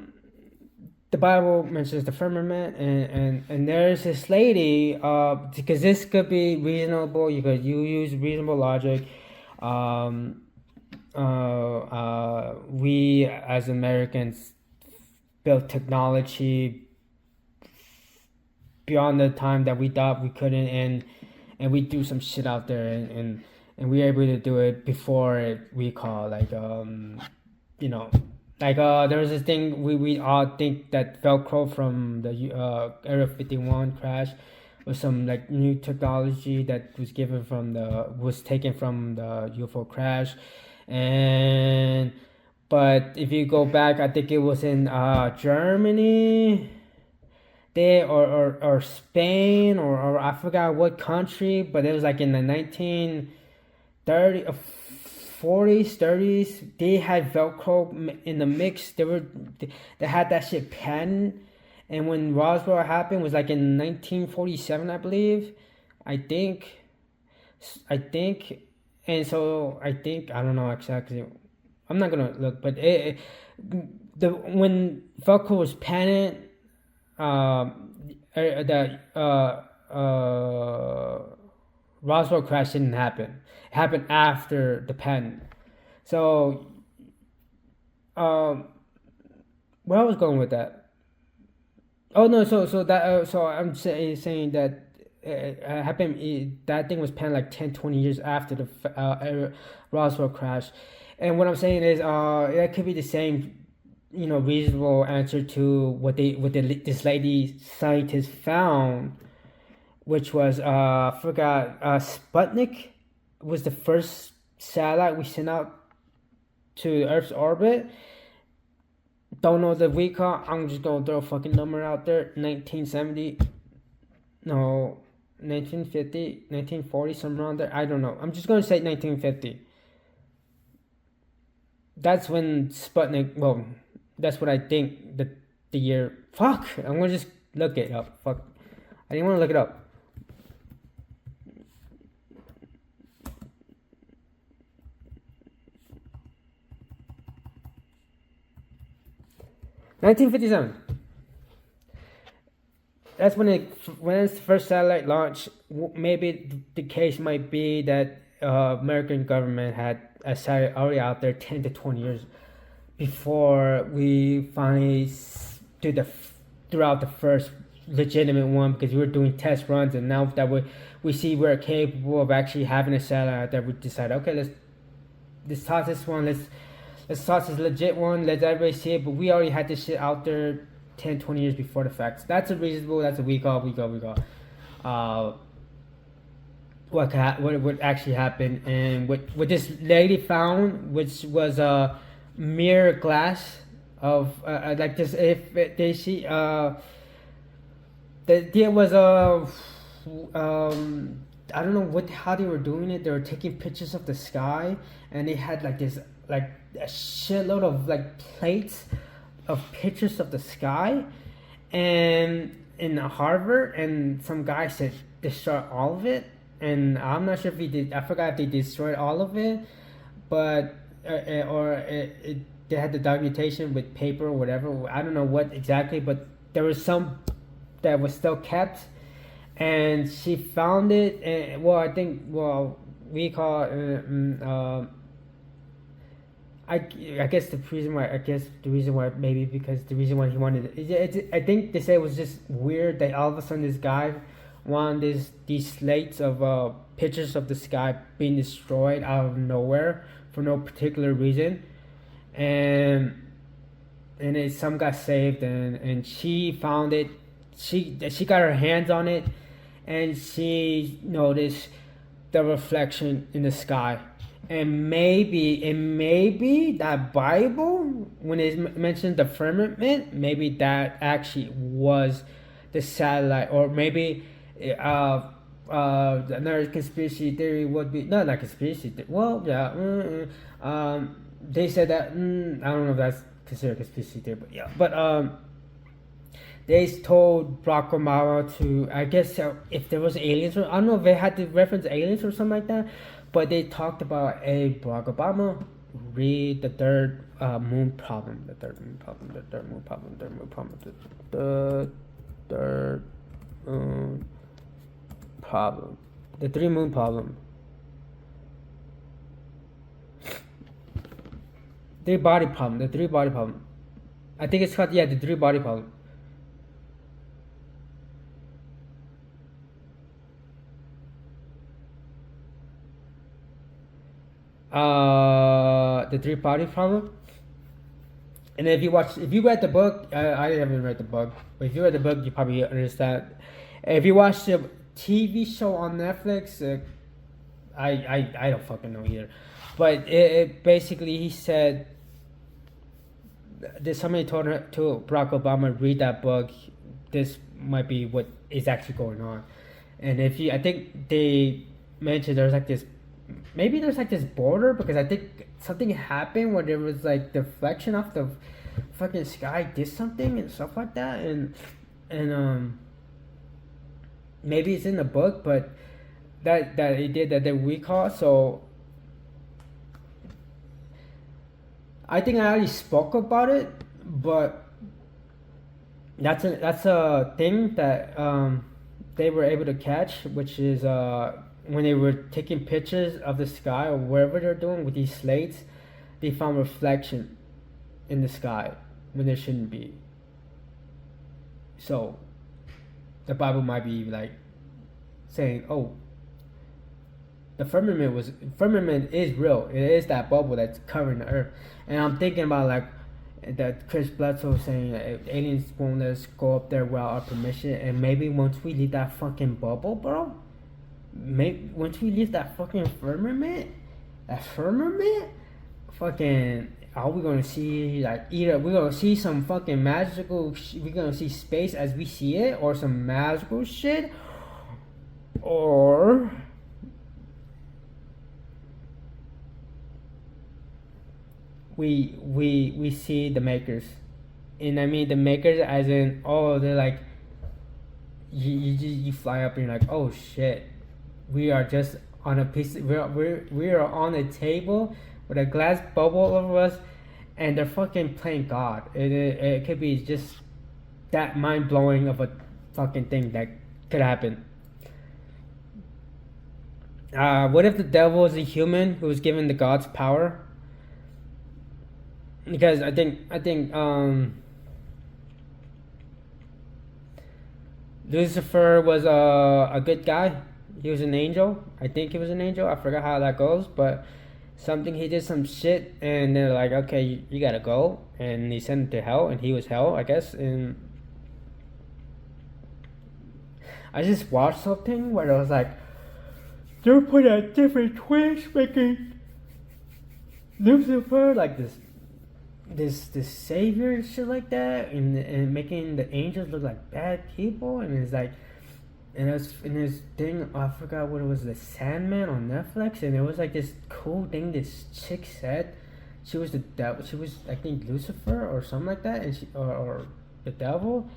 the Bible mentions the firmament, and there's this lady, because this could be reasonable. You use reasonable logic. We as Americans built technology beyond the time that we thought we couldn't, and we do some shit out there, and we were able to do it before recall. Like there was this thing we all think that Velcro from the Area 51 crash. or some like new technology that was taken from the UFO crash. And but if you go back, I think it was in Germany there, or Spain, or I forgot what country, but it was like in the 1930 40s 30s. They had Velcro in the mix. They had that shit patent. And when Roswell happened was like in 1947, I believe. I think I think and so I don't know exactly. I'm not gonna look, but the when Velcro was patented, the Roswell crash didn't happen. It happened after the patent. So, um, where I was going with that? Oh no, so I'm saying that happened. That thing was planned like 10, 20 years after the Roswell crash, and what I'm saying is, that could be the same, reasonable answer to this lady scientist found, which was I forgot. Sputnik was the first satellite we sent out to Earth's orbit. Don't know the recall. I'm just gonna throw a fucking number out there. 1970. No, 1950, 1940, somewhere around there. I don't know. I'm just gonna say 1950. That's when Sputnik. Well, that's what I think. The year. Fuck. I'm gonna just look it up. Fuck. I didn't want to look it up. 1957. That's when its first satellite launched. Maybe the case might be that American government had a satellite already out there 10 to 20 years before we finally did throughout the first legitimate one, because we were doing test runs, and now that we see we're capable of actually having a satellite out there, we decided, okay, let's toss this one, let's toss this legit one, let everybody see it. But we already had this shit out there 10, 20 years before the facts. That's a week off. What actually happened, and what this lady found, which was a mirror glass of like this. If they see the idea was I don't know how they were doing it. They were taking pictures of the sky, and they had like this like a shitload of like plates of pictures of the sky, and in Harvard, and some guy said destroy all of it, and I'm not sure if he did. I forgot if they destroyed all of it, but they had the documentation with paper or whatever. I don't know what exactly, but there was some that was still kept, and she found it. And we call I guess the reason why maybe because the reason why he wanted it, I think they say it was just weird that all of a sudden this guy wanted these slates of pictures of the sky being destroyed out of nowhere for no particular reason, and some got saved, and she found it. She got her hands on it, and she noticed the reflection in the sky. And maybe that Bible, when it mentioned the firmament, maybe that actually was the satellite. Or maybe another conspiracy theory would be not like conspiracy theory. Well, yeah, they said that I don't know if that's considered conspiracy theory, but yeah, but they told Barack Obama to, I guess, if there was aliens, or I don't know if they had to reference aliens or something like that, but they talked about Barack Obama read the third moon problem, the third moon problem, the third moon problem, the third moon problem, the third moon problem, the three moon problem, the three body problem. I think it's called, the three body problem. The three body problem. And if you read the book, I haven't read the book, but if you read the book, you probably understand. If you watch the TV show on Netflix, I don't fucking know either. But it basically, he said that somebody told her to Barack Obama read that book. This might be what is actually going on. And if you, I think they mentioned there's like this, maybe there's like this border, because I think something happened where there was like deflection off the fucking sky did something and stuff like that, and maybe it's in the book, but that it did that they recall. So I think I already spoke about it, but that's a thing that they were able to catch, which is when they were taking pictures of the sky or wherever they're doing with these slates, they found reflection in the sky when there shouldn't be. So the Bible might be like saying, "Oh, the firmament is real. It is that bubble that's covering the earth." And I'm thinking about like that Chris Bledsoe saying that aliens won't let us go up there without our permission, and maybe once we leave that fucking bubble, bro, once we leave that fucking firmament, fucking, are we gonna see like either we're gonna see some fucking magical, we're gonna see space as we see it, or some magical shit, or we see the makers. And I mean the makers as in, oh, they're like, you fly up and you're like, oh shit, we are just on a piece of, we are on a table with a glass bubble over us, and they're fucking playing God. It could be just that mind-blowing of a fucking thing that could happen. What if the devil is a human who was given the God's power? Because I think Lucifer was a good guy. He was an angel. I think he was an angel. I forgot how that goes, but he did some shit, and they're like, okay, you gotta go, and he sent him to hell, and he was hell, I guess. And I just watched something where it was like, they put a different twist, making Lucifer like this savior and shit like that, and making the angels look like bad people. And it's like, and it was in this thing, I forgot what it was, the Sandman on Netflix, and it was like this cool thing this chick said. She was the devil. She was, I think, Lucifer or something like that, and or the devil.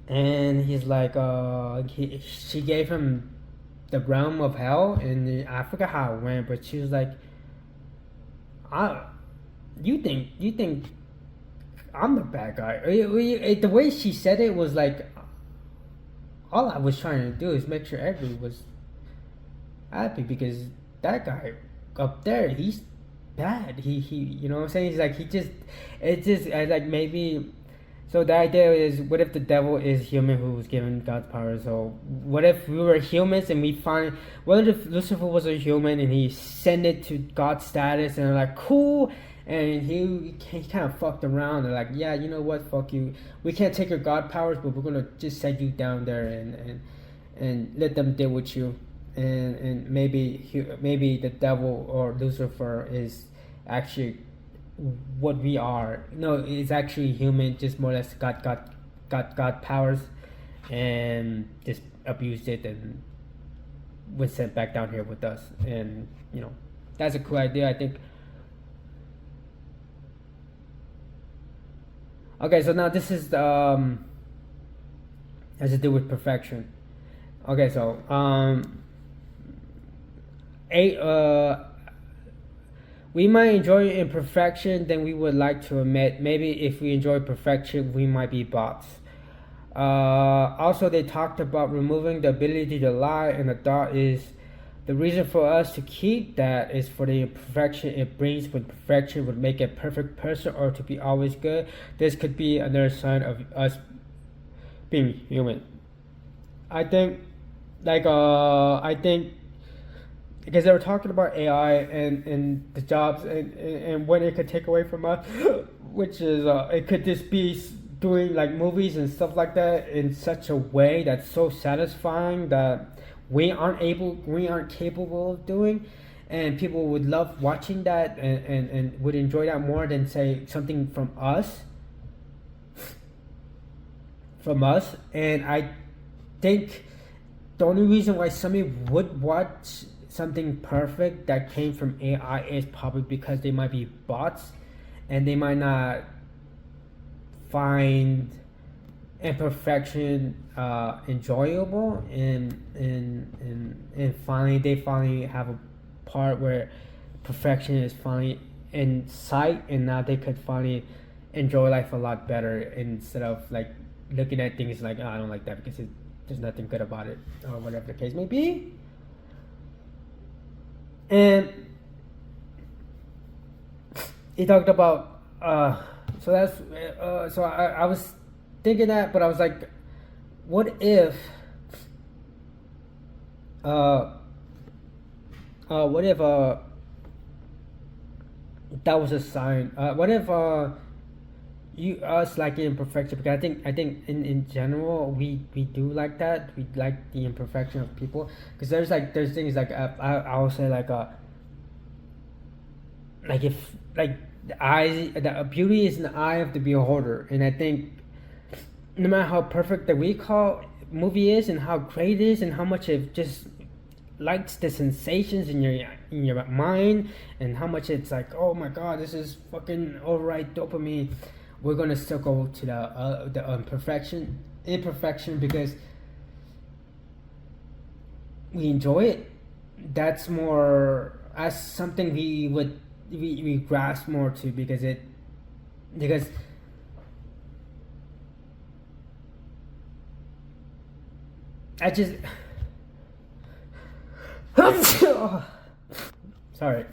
And he's like, she gave him the realm of hell, and I forgot how it went, but she was like, you think I'm the bad guy? The way she said it was like, all I was trying to do is make sure everybody was happy, because that guy up there, he's bad. He you know what I'm saying? He's like, it's just like, maybe. So the idea is, what if the devil is human who was given God's power? So what if we were humans and we find, what if Lucifer was a human and he ascended to God's status, and they're like, cool, and he kind of fucked around. They're like, yeah, you know what, fuck you, we can't take your God powers, but we're gonna just set you down there and let them deal with you. And maybe the devil or Lucifer is actually what we are. No, it's actually human, just more or less got powers, and just abused it and was sent back down here with us. And that's a cool idea, I think. Okay, so now this is has to do with perfection. Okay, so we might enjoy imperfection than we would like to admit. Maybe if we enjoy perfection, we might be bots. Also, they talked about removing the ability to lie, and the thought is the reason for us to keep that is for the imperfection it brings. When perfection would make a perfect person, or to be always good, this could be another sign of us being human. I think, because they were talking about AI and the jobs and what it could take away from us, which is it could just be doing like movies and stuff like that in such a way that's so satisfying that we aren't capable of doing, and people would love watching that and would enjoy that more than say something from us. And I think the only reason why somebody would watch something perfect that came from AI is probably because they might be bots and they might not find imperfection enjoyable, and finally they finally have a part where perfection is finally in sight, and now they could finally enjoy life a lot better instead of like looking at things like, oh, I don't like that because there's nothing good about it, or whatever the case may be. And he talked about so I was thinking that, but I was like, what if that was a sign? What if us liking imperfection? Because I think in general we do like that. We like the imperfection of people, because there's things like I would say like if like the beauty is in the eye of the beholder, and I think no matter how perfect the recall movie is and how great it is and how much it just likes the sensations in your mind, and how much it's like, oh my god, this is fucking alright dopamine, we're gonna still go to the imperfection because we enjoy it. That's something we grasp more to, because I just sorry,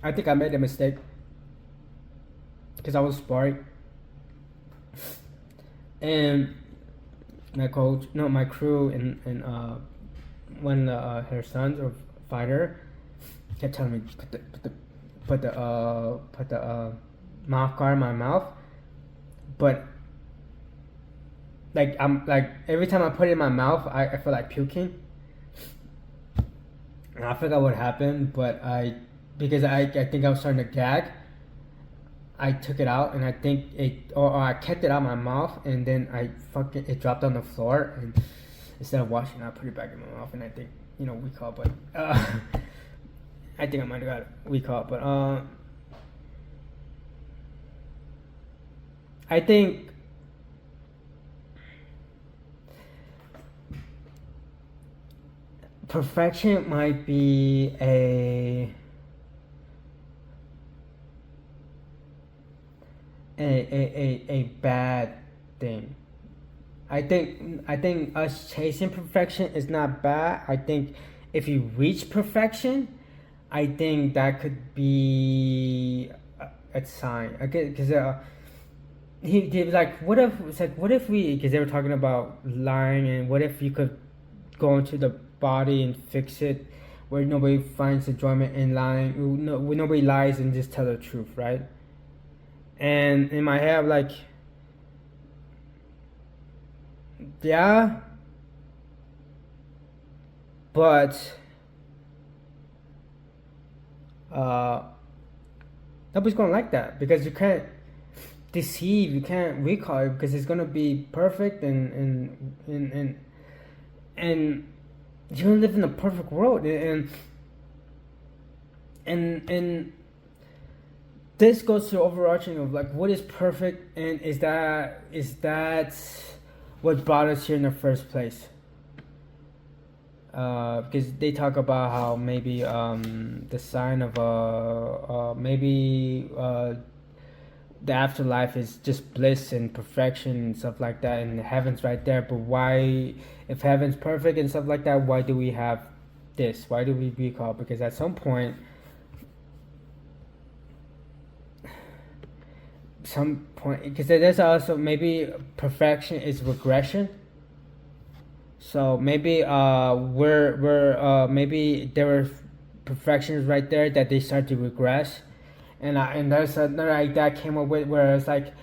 I think I made a mistake because I was sparring, and my crew, and when her sons or fighter kept telling me put the mouth guard in my mouth, but like I'm like every time I put it in my mouth, I feel like puking, and I forgot what happened, but because I think I was starting to gag, I took it out, and I think I kept it out of my mouth, and then it dropped on the floor, and instead of washing it, I put it back in my mouth, and I think we caught, but I think I might have got we caught, but I think perfection might be a bad thing. I think us chasing perfection is not bad. I think if you reach perfection, I think that could be a sign. Okay, because he was like, what if we, because they were talking about lying, and what if you could go into the body and fix it where nobody finds enjoyment in lying, where nobody lies and just tell the truth, right? And in my head, I'm like, yeah, but nobody's gonna like that, because you can't deceive, you can't recall it, because it's gonna be perfect, and you don't live in a perfect world, and this goes to overarching of like, what is perfect, and is that what brought us here in the first place? Because they talk about how maybe the sign of maybe the afterlife is just bliss and perfection and stuff like that, and heaven's right there. But why, if heaven's perfect and stuff like that, why do we have this? Why do we recall? Because at some point, because there's also maybe perfection is regression. So maybe we're maybe there were perfections right there that they start to regress, and there's another idea I came up with where it's like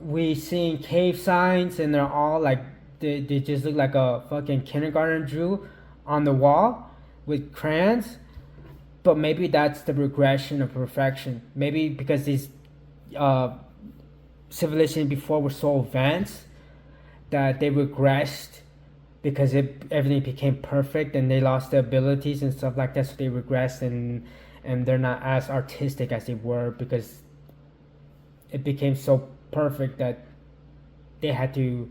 we seeing cave signs and they're all like they just look like a fucking kindergarten drew on the wall with crayons, but maybe that's the regression of perfection. Maybe because these uh, civilizations before were so advanced that they regressed because everything became perfect and they lost their abilities and stuff like that, so they regressed and they're not as artistic as they were because it became so perfect that they had to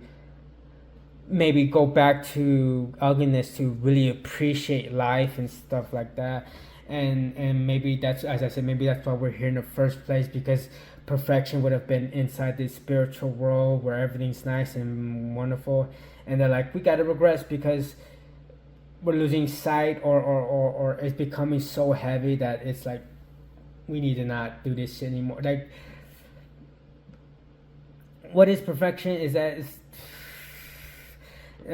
maybe go back to ugliness to really appreciate life and stuff like that. And maybe that's, as I said, maybe that's why we're here in the first place, because perfection would have been inside this spiritual world where everything's nice and wonderful, and they're like, we gotta regress because we're losing sight, or it's becoming so heavy that it's like we need to not do this shit anymore. Like, what is perfection? Is that you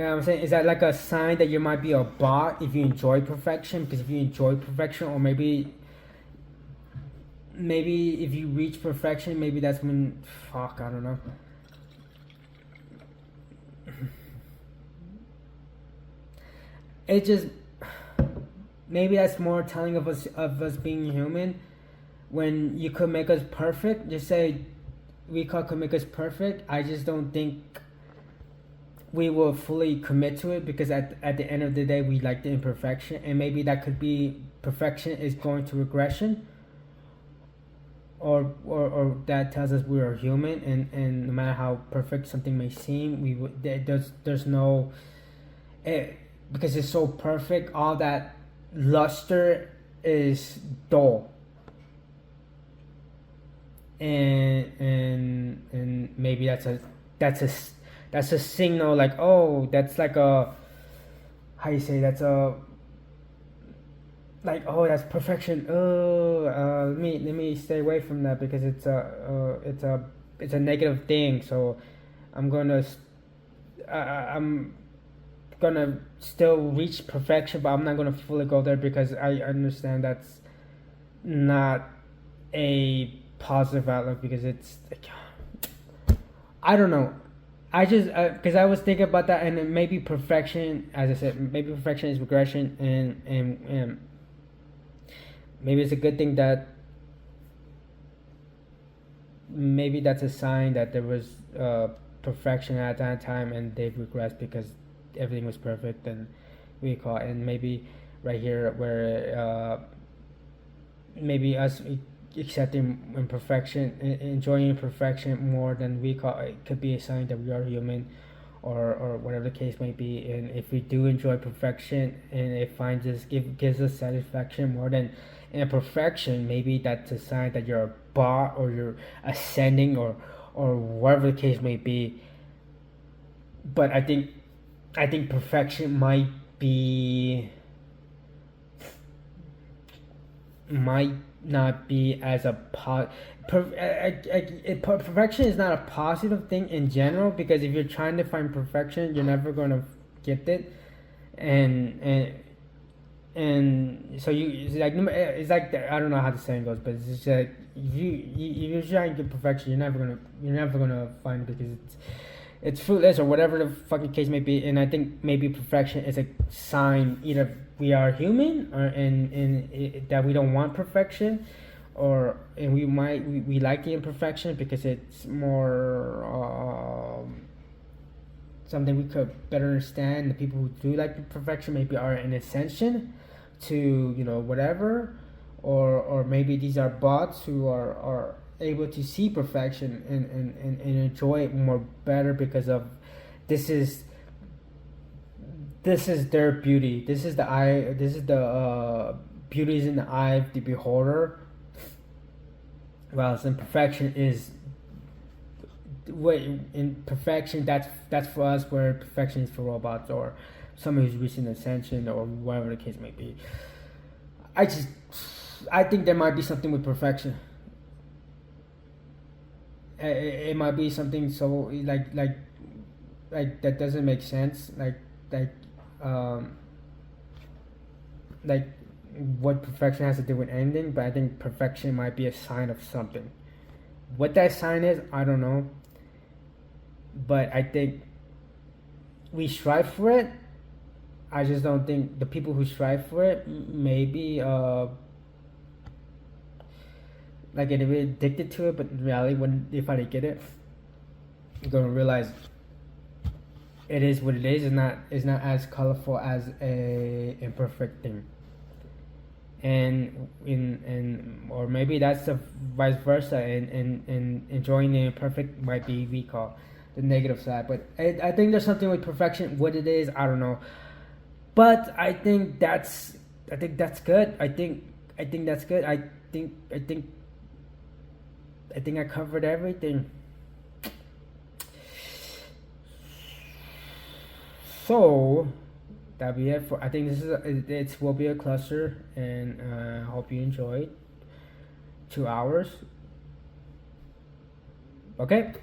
know what I'm saying? Is that like a sign that you might be a bot if you enjoy perfection? Because if you enjoy perfection, or maybe if you reach perfection, maybe that's when, fuck, I don't know. It just, maybe that's more telling of us being human. When you could make us perfect, just say we could make us perfect. I just don't think we will fully commit to it, because at the end of the day we like the imperfection, and maybe that could be perfection is going to regression, or that tells us we are human, and no matter how perfect something may seem, there's no because it's so perfect, all that luster is dull, and maybe that's a signal, like, oh, that's like a, how you say, that's a, like, oh, that's perfection. Oh, let me stay away from that, because it's a negative thing. So I'm gonna still reach perfection, but I'm not gonna fully go there, because I understand that's not a positive outlook, because it's like, I don't know. I just, because I was thinking about that, and maybe perfection, as I said, maybe perfection is regression, and maybe it's a good thing that maybe that's a sign that there was perfection at that time, and they've regressed because everything was perfect, and we call it, and maybe right here where maybe us accepting imperfection, enjoying imperfection more than we call it, could be a sign that we are human, or whatever the case may be. And if we do enjoy perfection and it finds us gives us satisfaction more than imperfection, maybe that's a sign that you're a bot, or you're ascending, or whatever the case may be. But I think perfection might not be as a perfection is not a positive thing in general, because if you're trying to find perfection, you're never going to get it, and so it's like I don't know how the saying goes, but it's just like, you're trying to get perfection, you're never gonna find it, because it's fruitless, or whatever the fucking case may be. And I think maybe perfection is a sign either we are human, or that we don't want perfection, and we like the imperfection because it's more something we could better understand. The people who do like perfection maybe are an ascension to, whatever, or maybe these are bots who are able to see perfection and enjoy it more better, because of this is their beauty. This is the beauty is in the eye of the beholder, while imperfection is imperfection, that's for us, where perfection is for robots, or someone who's reaching ascension, or whatever the case may be. I think there might be something with perfection. It might be something so like that doesn't make sense, like what perfection has to do with anything, but I think perfection might be a sign of something. What that sign is, I don't know. But I think we strive for it. I just don't think the people who strive for it maybe like get a bit addicted to it, but in reality, when they finally get it, you're gonna realize it is what it is. It's not as colorful as a imperfect thing. And or maybe that's the vice versa. And enjoying the imperfect might be we call the negative side. But I think there's something with perfection. What it is, I don't know. But I think that's good. I think that's good. I think I covered everything. So that'll be it for. I think it will be a cluster, and I hope you enjoyed 2 hours. Okay.